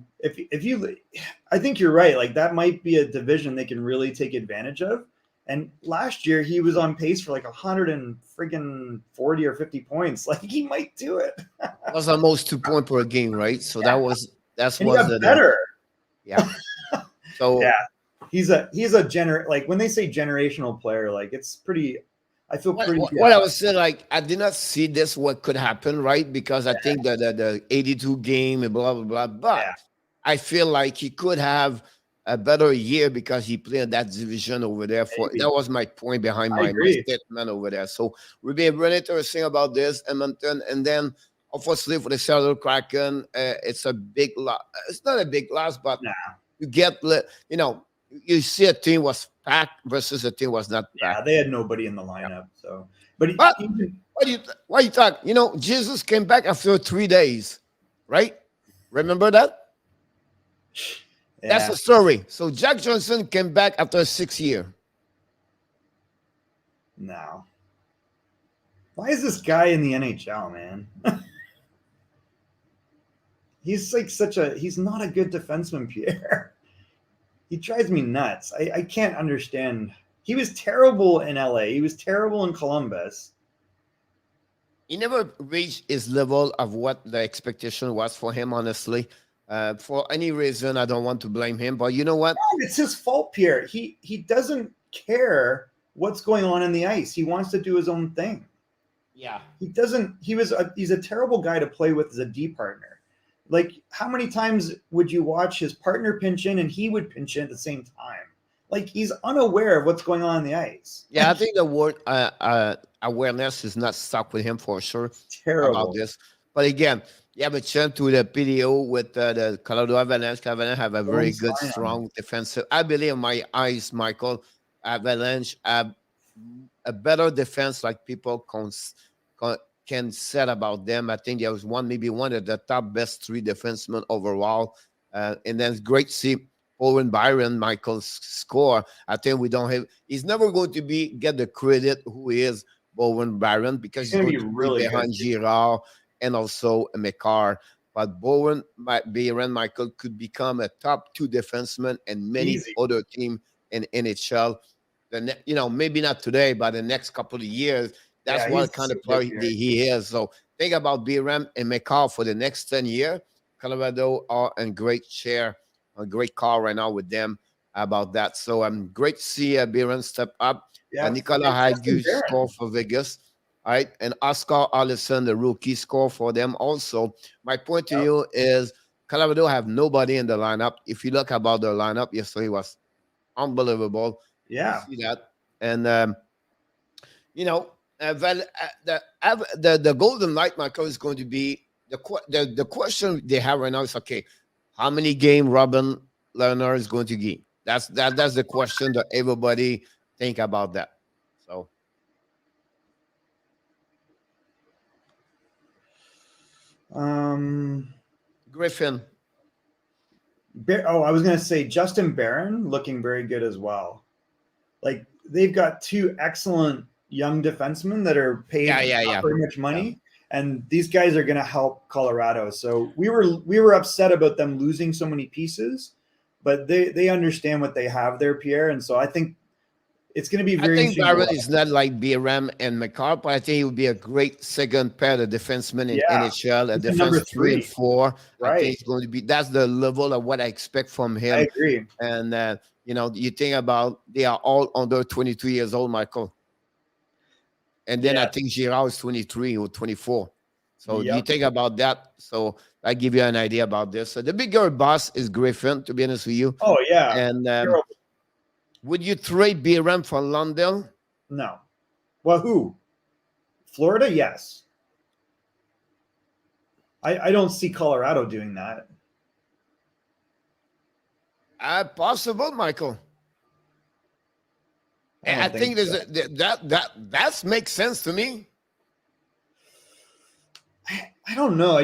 think you're right. Like that might be a division they can really take advantage of. And last year he was on pace for like 140 or 50 points. Like he might do it. That was almost 2 points per game, right? So Yeah. that's And he got the better. yeah. So Yeah. He's a like when they say generational player, like it's pretty. I feel pretty. What I was saying, like I did not see this what could happen, right? Because I think that the 82 game and blah blah blah. But I feel like he could have a better year because he played in that division over there. That was my point behind my statement over there. So we'll be really interesting about this Edmonton, and then obviously for the Seattle Kraken, it's a big loss. It's not a big loss, but you get you see a team was packed versus a team was not packed. Yeah, they had nobody in the lineup. So, but why you talk? Jesus came back after 3 days, right? Remember that? Yeah. That's the story. So Jack Johnson came back after 6 years. No. Why is this guy in the NHL, man? He's like he's not a good defenseman, Pierre. He drives me nuts. I can't understand. He was terrible in LA. He was terrible in Columbus. He never reached his level of what the expectation was for him, honestly. For any reason, I don't want to blame him. But you know what? No, it's his fault, Pierre. He doesn't care what's going on in the ice. He wants to do his own thing. Yeah. He doesn't. He's a terrible guy to play with as a D partner. Like, how many times would you watch his partner pinch in and he would pinch in at the same time? Like, he's unaware of what's going on the ice. Yeah, I think the word awareness is not stuck with him for sure. Terrible about this. But again, you have a chance to the PDO with the Colorado Avalanche. Avalanche have a very good, strong defensive. I believe in my eyes, Michael, Avalanche have a better defense like people can said about them. I think there was maybe one of the top best 3 defensemen overall. And then it's great to see Owen Byron, Michael's score. I think he's never going to get the credit who he is, Bowen Byron, because he's going to be really behind Girard and also McCarr. But Bowen Byron, Michael, could become a top 2 defenseman and many other teams in NHL. Maybe not today, but the next couple of years. That's what kind of player he is. So think about Biram and McCall for the next 10 years. Colorado are in great share, a great call right now with them about that. So I'm great to see Biram step up. Yeah, Nicolas Hague score for Vegas. All right. And Oscar Allison, the rookie, score for them also. My point to you is Colorado have nobody in the lineup. If you look about their lineup, yesterday was unbelievable. Yeah. You see that. And, the Golden Knight, Michael, is going to be the question they have right now is, okay, how many game Robin Lehner is going to get? That's the question that everybody think about that. So Griffin. I was going to say Justin Barron looking very good as well. Like they've got 2 excellent young defensemen that are paid very much money, and these guys are going to help Colorado. So we were upset about them losing so many pieces, but they understand what they have there, Pierre. And so I think It's going to be I very think interesting to Byron watch. is not like BRM and McCarr, but I think he would be a great second pair of defensemen in Yeah, NHL, a he's the number defense 3 and 3. 4. I think Right. it's going to be, that's the level of what I expect from I him. agree. And, you think about, they are all under 22 years old, Michael. And then I Yeah. think Girard is 23 or 24. So you Yep. think about that. So I give you an idea about this. So the bigger boss is Griffin, to be honest with you. Oh, yeah. And You're- would you trade BRM for Lundell? No. Well, who? Florida? Yes. I don't see Colorado doing that. Possible, Michael. I don't think there's so. that makes sense to me. I don't know.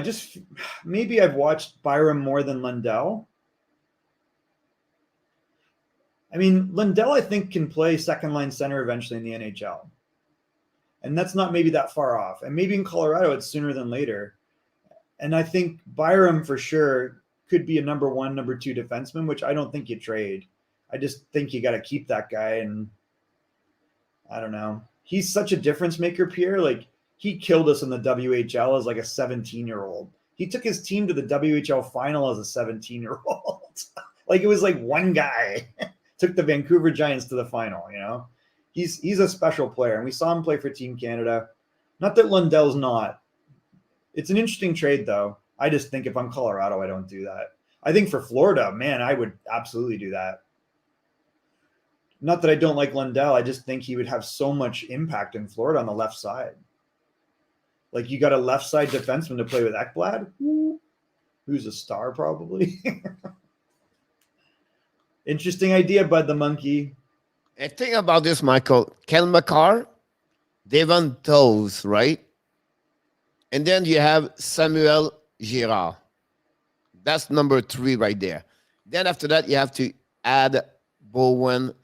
Maybe I've watched Byram more than Lundell. I mean, Lundell, I think, can play second line center eventually in the NHL. And that's not maybe that far off. And maybe in Colorado, it's sooner than later. And I think Byram for sure could be a number 1, number 2 defenseman, which I don't think you trade. I just think you got to keep that guy. And I don't know. He's such a difference maker, Pierre. Like, he killed us in the WHL as like a 17-year-old. He took his team to the WHL final as a 17-year-old. Like, it was like one guy took the Vancouver Giants to the final, you know? He's a special player, and we saw him play for Team Canada. Not that Lundell's not. It's an interesting trade, though. I just think if I'm Colorado, I don't do that. I think for Florida, man, I would absolutely do that. Not that I don't like Lundell. I just think he would have so much impact in Florida on the left side. Like, you got a left side defenseman to play with Ekblad, who's a star probably. Interesting idea, Bud the Monkey. And think about this, Michael. Kel McCarr, Devon Toews, right? And then you have Samuel Girard. That's number 3 right there. Then after that, you have to add Bowen,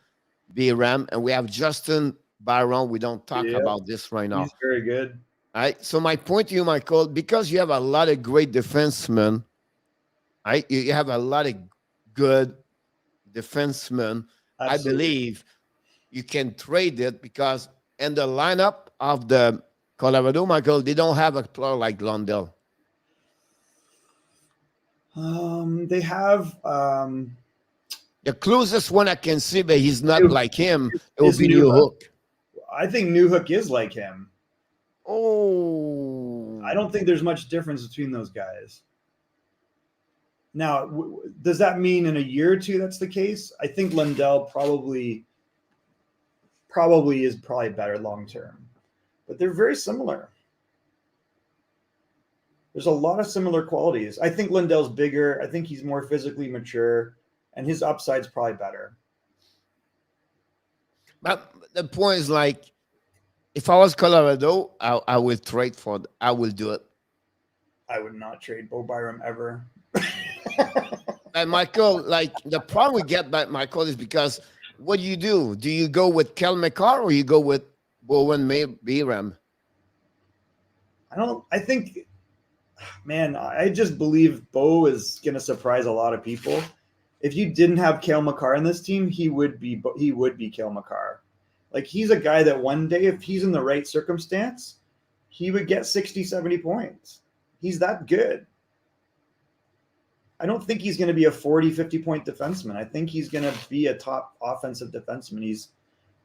BRM, and we have Justin Byron. We don't talk about this right now. He's very good. All right. So my point to you, Michael, because you have a lot of great defensemen, right? You have a lot of good defensemen. Absolutely. I believe you can trade it because in the lineup of the Colorado, Michael, they don't have a player like Lundell. They have the closest one I can see, but he's not like him. It will be Newhook. I think Newhook is like him. Oh, I don't think there's much difference between those guys. Now, does that mean in a year or two that's the case? I think Lundell probably is better long term, but they're very similar. There's a lot of similar qualities. I think Lundell's bigger. I think he's more physically mature, and his upside's probably better. But the point is, like, if I was Colorado, I would trade for it. I will do it. I would not trade Bo Byram ever. And Michael, like, the problem we get by Michael is because what do you do? Do you go with Kel McCarr or you go with Bowen Byram? I think, man, I just believe Bo is going to surprise a lot of people. If you didn't have Cale Makar in this team, he would be Cale Makar. Like, he's a guy that one day, if he's in the right circumstance, he would get 60, 70 points. He's that good. I don't think he's going to be a 40, 50-point defenseman. I think he's going to be a top offensive defenseman.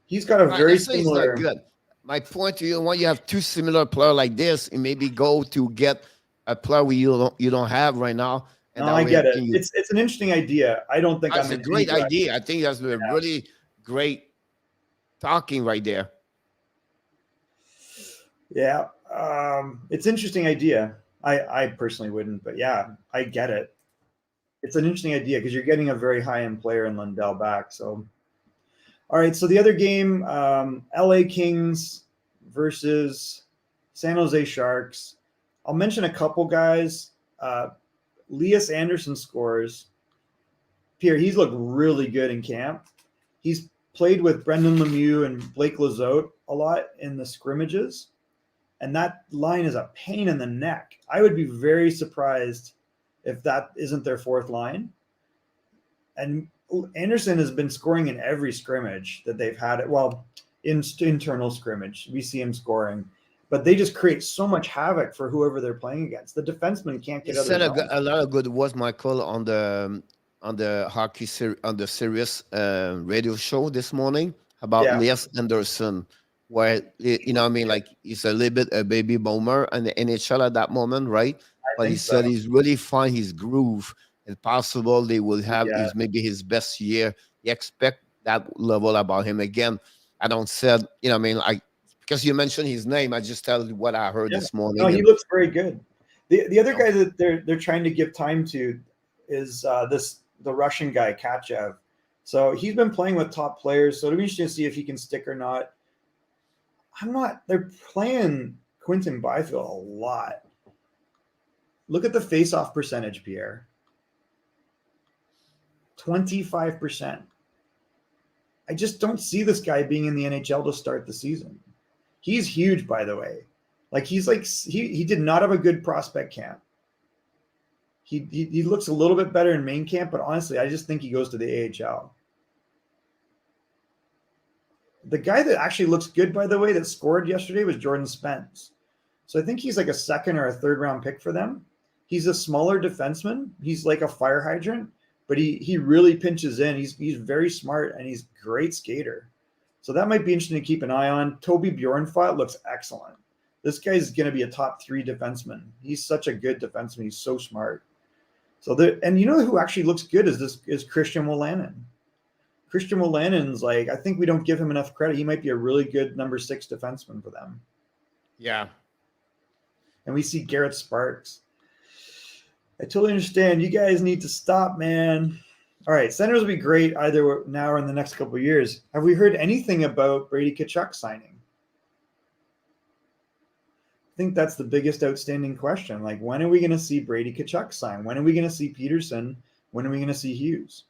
He's got a very similar. Good. My point to you, when you have two similar players like this, you maybe go to get a player you don't have right now. And no, I get it. It's an interesting idea. I don't think that's a great idea. I think that's a really great talking right there. Yeah, it's an interesting idea. I personally wouldn't, but yeah, I get it. It's an interesting idea because you're getting a very high-end player in Lundell back. So, all right. So the other game, LA Kings versus San Jose Sharks. I'll mention a couple guys. Elias Anderson scores. Pierre, he's looked really good in camp. He's played with Brendan Lemieux and Blake Lizotte a lot in the scrimmages. And that line is a pain in the neck. I would be very surprised if that isn't their fourth line. And Anderson has been scoring in every scrimmage that they've had. Well, in internal scrimmage, we see him scoring, but they just create so much havoc for whoever they're playing against. The defenseman can't You get out of said the zone. a lot of good words, Michael, on the hockey on the Sirius radio show this morning about Yeah, Elias Anderson, where you know, I mean, like he's a little bit a baby boomer in the NHL at that moment, right? I But he think so. said he's really find his groove. It's possible they will have Yeah, his maybe his best year. You expect that level about him again. I don't said, you know, I mean, like because you mentioned his name, I just tell you what I heard yeah. this No, morning, he and looks very good. The other you know, guy that they're trying to give time to is the Russian guy Kachev. So he's been playing with top players. So it'll be interesting to see if he can stick or not. I'm not. They're playing Quinton Byfield a lot. Look at the face-off percentage, Pierre. 25%. I just don't see this guy being in the NHL to start the season. He's huge, by the way. Like he did not have a good prospect camp. He looks a little bit better in main camp, but honestly, I just think he goes to the AHL. The guy that actually looks good, by the way, that scored yesterday was Jordan Spence. So I think he's like a second or a third round pick for them. He's a smaller defenseman. He's like a fire hydrant, but he really pinches in. He's very smart and he's a great skater. So that might be interesting to keep an eye on. Toby Bjornfot looks excellent. This guy's going to be a top 3 defenseman. He's such a good defenseman. He's so smart. So and you know who actually looks good is Christian Wolanin. Christian Wolanen's like, I think we don't give him enough credit. He might be a really good number 6 defenseman for them. yeah. And we see Garrett Sparks. I totally understand. You guys need to stop, man. All right, centers will be great either now or in the next couple of years. Have we heard anything about Brady Tkachuk signing? I think that's the biggest outstanding question. Like, when are we going to see Brady Tkachuk sign? When are we going to see Peterson? When are we going to see Hughes?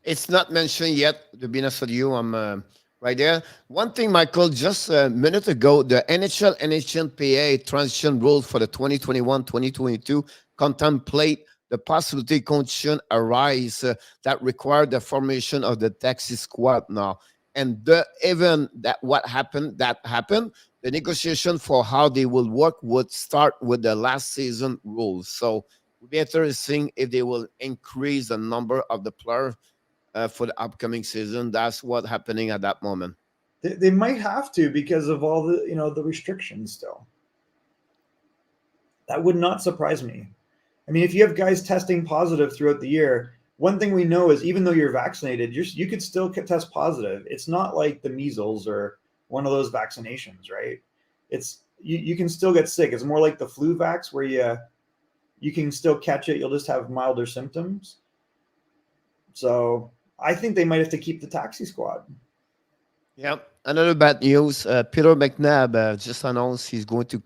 It's not mentioned yet. To be honest with you, I'm right there. One thing, Michael, just a minute ago, the NHL NHLPA transition rule for the 2021-2022 contemplate the possibility condition arise that require the formation of the taxi squad now. And even that happened, the negotiation for how they will work would start with the last season rules. So it would be interesting if they will increase the number of the players for the upcoming season. That's what's happening at that moment. They might have to because of all the restrictions still. That would not surprise me. I mean, if you have guys testing positive throughout the year, one thing we know is even though you're vaccinated, you could still test positive. It's not like the measles or one of those vaccinations, right? It's you can still get sick. It's more like the flu vax where you can still catch it. You'll just have milder symptoms. So I think they might have to keep the taxi squad. Yeah. Another bad news. Peter McNabb just announced he's going to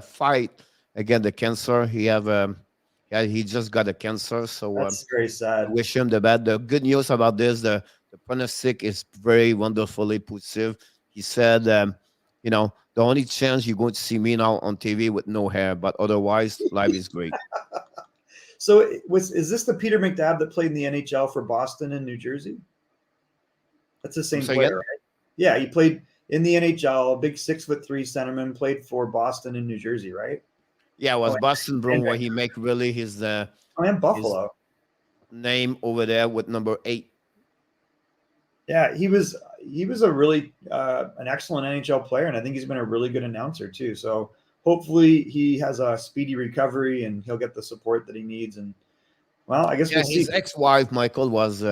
fight against the cancer. He just got a cancer. So That's very sad. I wish him the bad. The good news about this, the prognostic is very wonderfully positive. He said, the only chance you're going to see me now on TV with no hair, but otherwise, life is great. So is this the Peter McNabb that played in the NHL for Boston and New Jersey? That's the same player, right? Yeah, he played in the NHL, big 6'3" centerman, played for Boston and New Jersey, right? Yeah, it was Boston Bruins where he make really his and Buffalo his name over there with number 8. Yeah, he was a really an excellent NHL player, and I think he's been a really good announcer too. So hopefully he has a speedy recovery and he'll get the support that he needs. And well, I guess we'll see. His ex-wife Michael was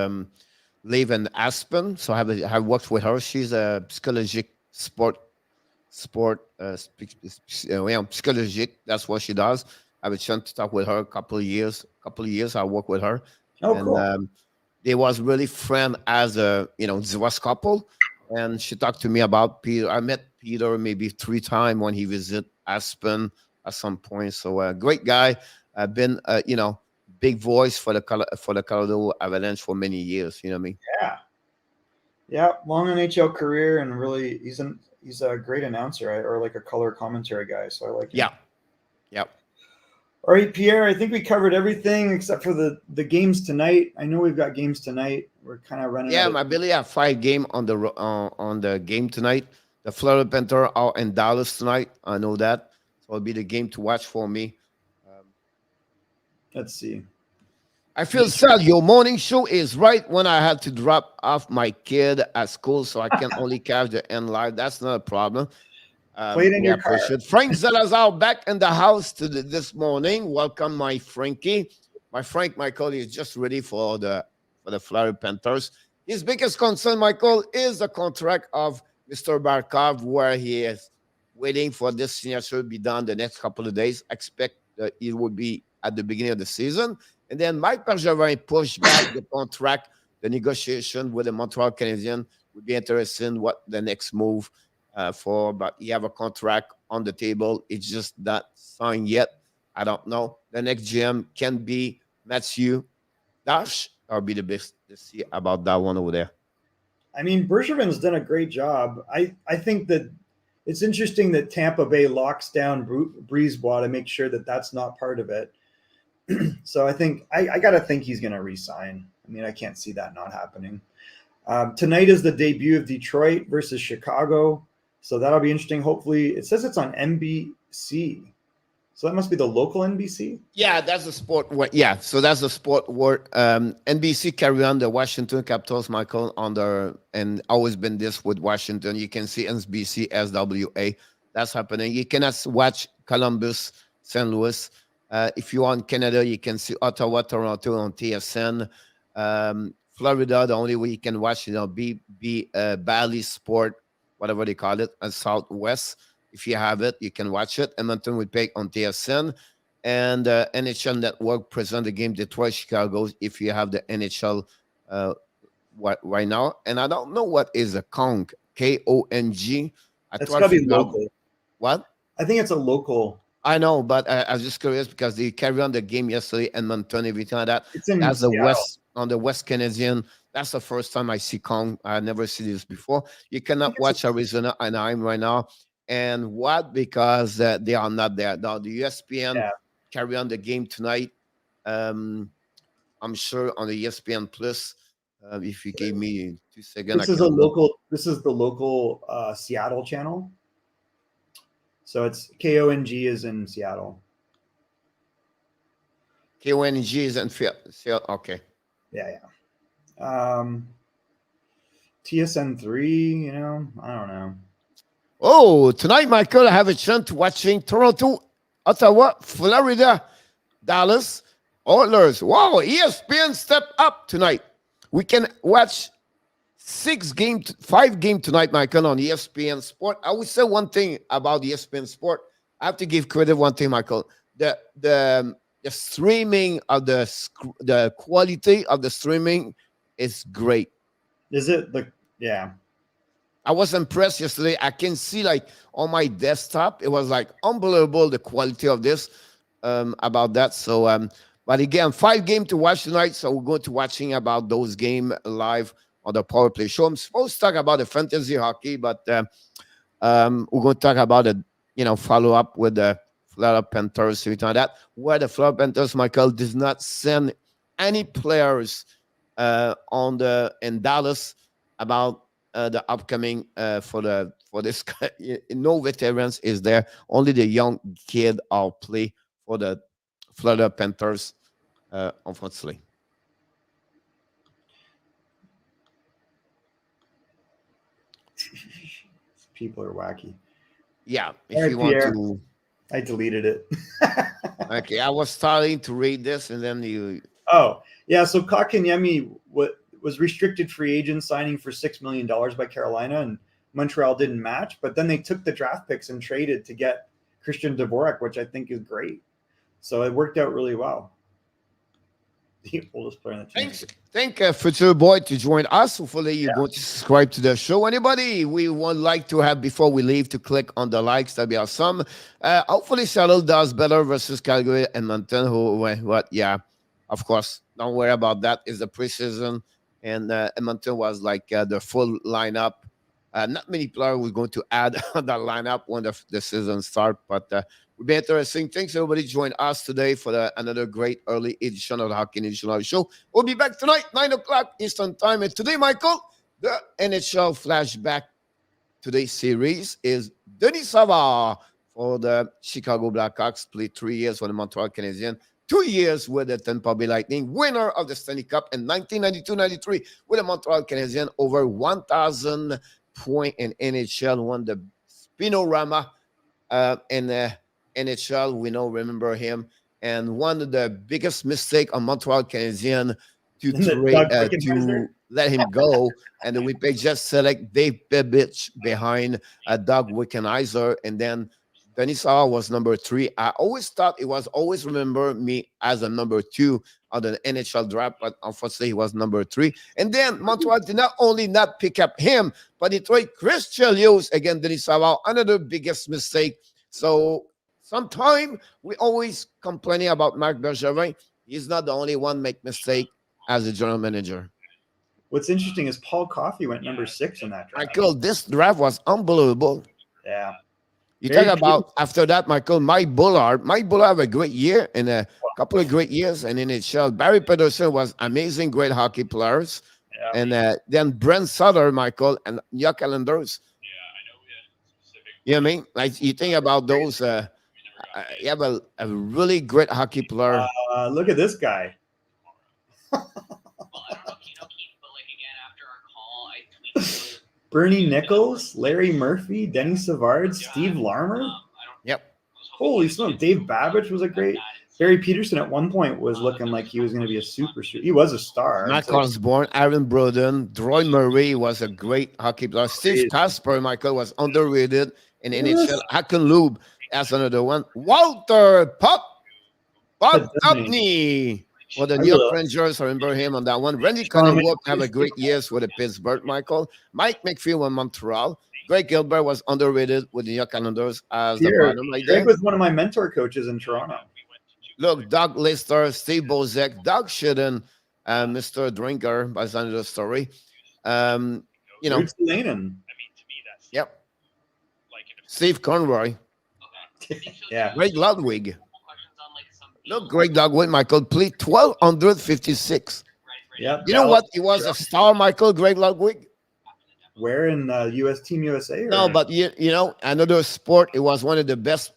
live in Aspen, so I have worked with her. She's a psychologic psychologic. That's what she does. I have a chance to talk with her a couple of years. I worked with her. Oh, and, cool. They was really friend as a divorced couple, and she talked to me about Peter. I met Peter maybe 3 times when he visited Aspen at some point. So a great guy. I've been big voice for the Colorado Avalanche for many years. You know what I mean? Yeah, long NHL career, and really he's a great announcer or like a color commentary guy. So I like him. Yeah. All right, Pierre, I think we covered everything except for the games tonight. I know we've got games tonight. We're kind of running Yeah, out of I believe I have 5 game on the game tonight. The Florida Panthers are in Dallas tonight. I know that, so it'll be the game to watch for me. Um, Let's see. I feel sad. Your morning show is right when I had to drop off my kid at school, so I can only catch the end live. That's not a problem. Play it in We your car. appreciate Frank Zalazar back in the house this morning. Welcome, my Frankie. My Frank Michael is just ready for the Florida Panthers. His biggest concern, Michael, is the contract of Mr. Barkov, where he is waiting for this signature to be done the next couple of days. Expect that it will be at the beginning of the season. And then Mike Bergevin pushed back the contract, the negotiation with the Montreal Canadiens. Would be interested in what the next move for, but he have a contract on the table. It's just not signed yet. I don't know. The next GM can be Matthew Dash or be the best to see about that one over there. I mean, Bergevin's done a great job. I think that it's interesting that Tampa Bay locks down Brisebois to make sure that that's not part of it. So I think I got to think he's going to resign. I mean, I can't see that not happening. Tonight is the debut of Detroit versus Chicago. So that'll be interesting. Hopefully, it says it's on NBC. So that must be the local NBC? Yeah, that's the sport. Yeah, so that's the sport where NBC carry on the Washington Capitals, Michael, and always been this with Washington. You can see NBC, SWA. That's happening. You cannot watch Columbus, St. Louis. If you are in Canada, you can see Ottawa, Toronto on TSN. Florida, the only way you can watch, Bally Sport, whatever they call it, Southwest. If you have it, you can watch it. Edmonton would pick on TSN. And NHL Network present the game Detroit, Chicago, if you have the NHL right now. And I don't know what is a Kong, Kong. It's got to be local. What? I think it's a local. I know, but I was just curious because they carry on the game yesterday, Edmonton, everything like that. It's in That's Seattle. the West, on the West Canadian. That's the first time I see Kong. I never see this before. You cannot watch Arizona Anaheim right now. And what? Because they are not there. Now, the ESPN carry on the game tonight. I'm sure on the ESPN Plus. If you gave me 2 seconds. This is the local Seattle channel. So it's KONG is in Seattle. KONG is in Seattle. Okay. Yeah. TSN3, I don't know. Oh, tonight, Michael, I have a chance to watching Toronto, Ottawa, Florida, Dallas, Oilers. Wow, ESPN step up tonight. We can watch 5 game tonight, Michael, on ESPN Sport. I would say one thing about ESPN Sport. I have to give credit one thing, Michael. The streaming of the quality of the streaming is great. Is it yeah? I was impressed yesterday. I can see like on my desktop, it was like unbelievable the quality of this about that. So, but again, 5 game to watch tonight. So we're going to watching about those game live on the Power Play show. I'm supposed to talk about the fantasy hockey, but we're going to talk about it. Follow up with the Florida Panthers, something like that. Where the Florida Panthers, Michael, does not send any players in Dallas about the upcoming for this. No veterans is there. Only the young kid are play for the Florida Panthers, unfortunately. People are wacky. Yeah, if you want to. I deleted it. Okay, I was starting to read this, and then you. Oh, yeah. So Kotkaniemi was restricted free agent signing for $6 million by Carolina, and Montreal didn't match. But then they took the draft picks and traded to get Christian Dvorak, which I think is great. So it worked out really well. The oldest player in the team. Thank Future Boy to join us. Hopefully you're going to subscribe to the show. Anybody we would like to have before we leave to click on the likes, that'd be awesome. Hopefully Seattle does better versus Calgary and Edmonton. Yeah, of course. Don't worry about that. It's the preseason, and Edmonton was like the full lineup. Not many players were going to add on that lineup when the season start, but Will be interesting. Thanks everybody join us today for another great early edition of the Hockey Nation Live Show. We'll be back tonight, 9 o'clock Eastern Time. And today, Michael, the NHL flashback today's series is Denis Savard for the Chicago Blackhawks. Played 3 years for the Montreal Canadiens, 2 years with the Tampa Bay Lightning, winner of the Stanley Cup in 1992-93 with the Montreal Canadiens, over 1,000 points in NHL, won the Spinorama in the NHL. We know, remember him, and one of the biggest mistake on Montreal Canadiens to let him go, and the Winnipeg just select Dave Bebich behind Doug Wickenheiser, and then Denis Savard was number 3. I always thought it was always remember me as a number 2 on the NHL draft, but unfortunately he was number 3. And then Montreal did not only not pick up him, but it trade Chris Chelios again, Denis Savard, another biggest mistake. So sometimes we always complaining about Marc Bergevin. He's not the only one make mistake as a general manager. What's interesting is Paul Coffey went number 6 in that draft. Michael, this draft was unbelievable. Yeah. You talk about after that, Michael, Mike Bullard. Mike Bullard have a great year and a couple of great years in NHL. Barry Pedersen was amazing, great hockey players. Yeah. And then Brent Sutter, Michael, and New York Islanders. Yeah, I know we had specific. You know what I mean? Like you think about those, you have a really great hockey player. Look at this guy. Bernie Nichols, Larry Murphy, Denny Savard, Steve Larmer. Yep. Holy smoke. Dave Babbage was a great. Barry Peterson at one point was looking like he was going to be a superstar. He was a star. Matt Osborne, Aaron Broden, Droy Murray was a great hockey player. Steve Casper, Michael, was underrated in NHL. Hackenloob as another one. Walter Bob Dubney for the New York Rangers. I remember him on that one. Randy Cunningham have a great years with the Pittsburgh, Michael. Mike McPhail in Montreal. Greg Gilbert was underrated with the New York Islanders as the bottom. Like Greg was one of my mentor coaches in Toronto. Look, Doug Lister, Steve Bozek, Doug Shidden, Mr. Drinker, by the end of the story. You know, yep. Steve Conroy. Yeah. Greg Ludwig. Look, Greg Ludwig, Michael, played 1,256. Yeah. You know what? He was a star, Michael, Greg Ludwig. Where in US Team USA? No, but you know, another sport, it was one of the best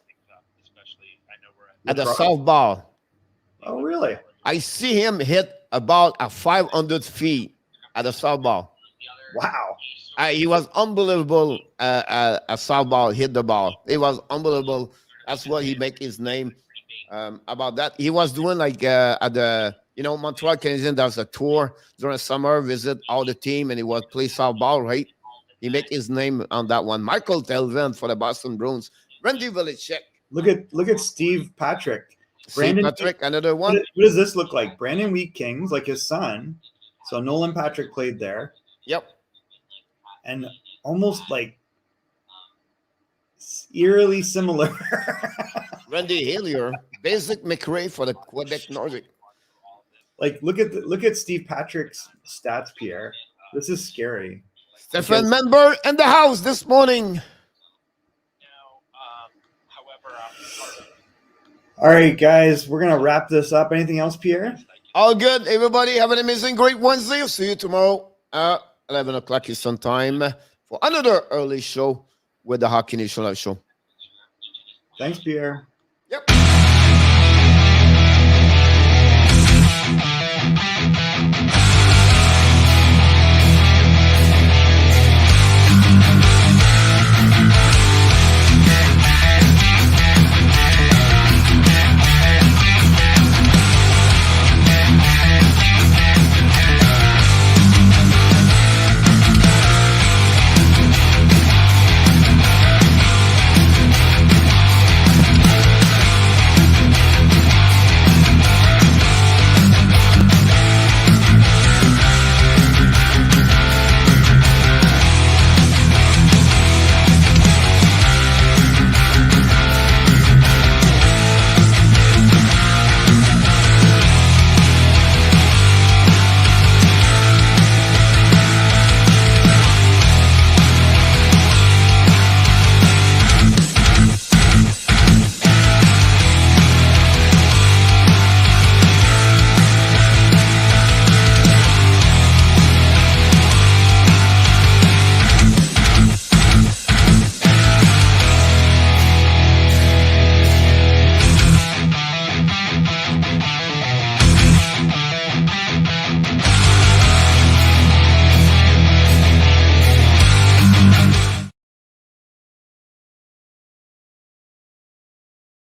at the softball. Oh, really? I see him hit about 500 feet at the softball. Wow. He was unbelievable at softball, hit the ball. It was unbelievable. That's what he make his name about that. He was doing like at the, you know, Montreal Canadiens, there was a tour during summer, visit all the team, and he was play softball, right? He make his name on that one. Michael Telvin for the Boston Bruins. Randy Velichek. Look at Steve Patrick. Brandon Patrick, another one. What does this look like? Brandon Wheat Kings, like his son. So Nolan Patrick played there. Yep. And almost like eerily similar. Randy Hillier, Basic McRae for the Quebec Nordic. Like look at Steve Patrick's stats, Pierre. This is scary. Stefan Member in the house this morning. All right, guys, we're gonna wrap this up. Anything else, Pierre? All good. Everybody have an amazing, great Wednesday. I'll see you tomorrow at 11 o'clock Eastern Time for another early show with the Hockey Nation Live Show. Thanks, Pierre.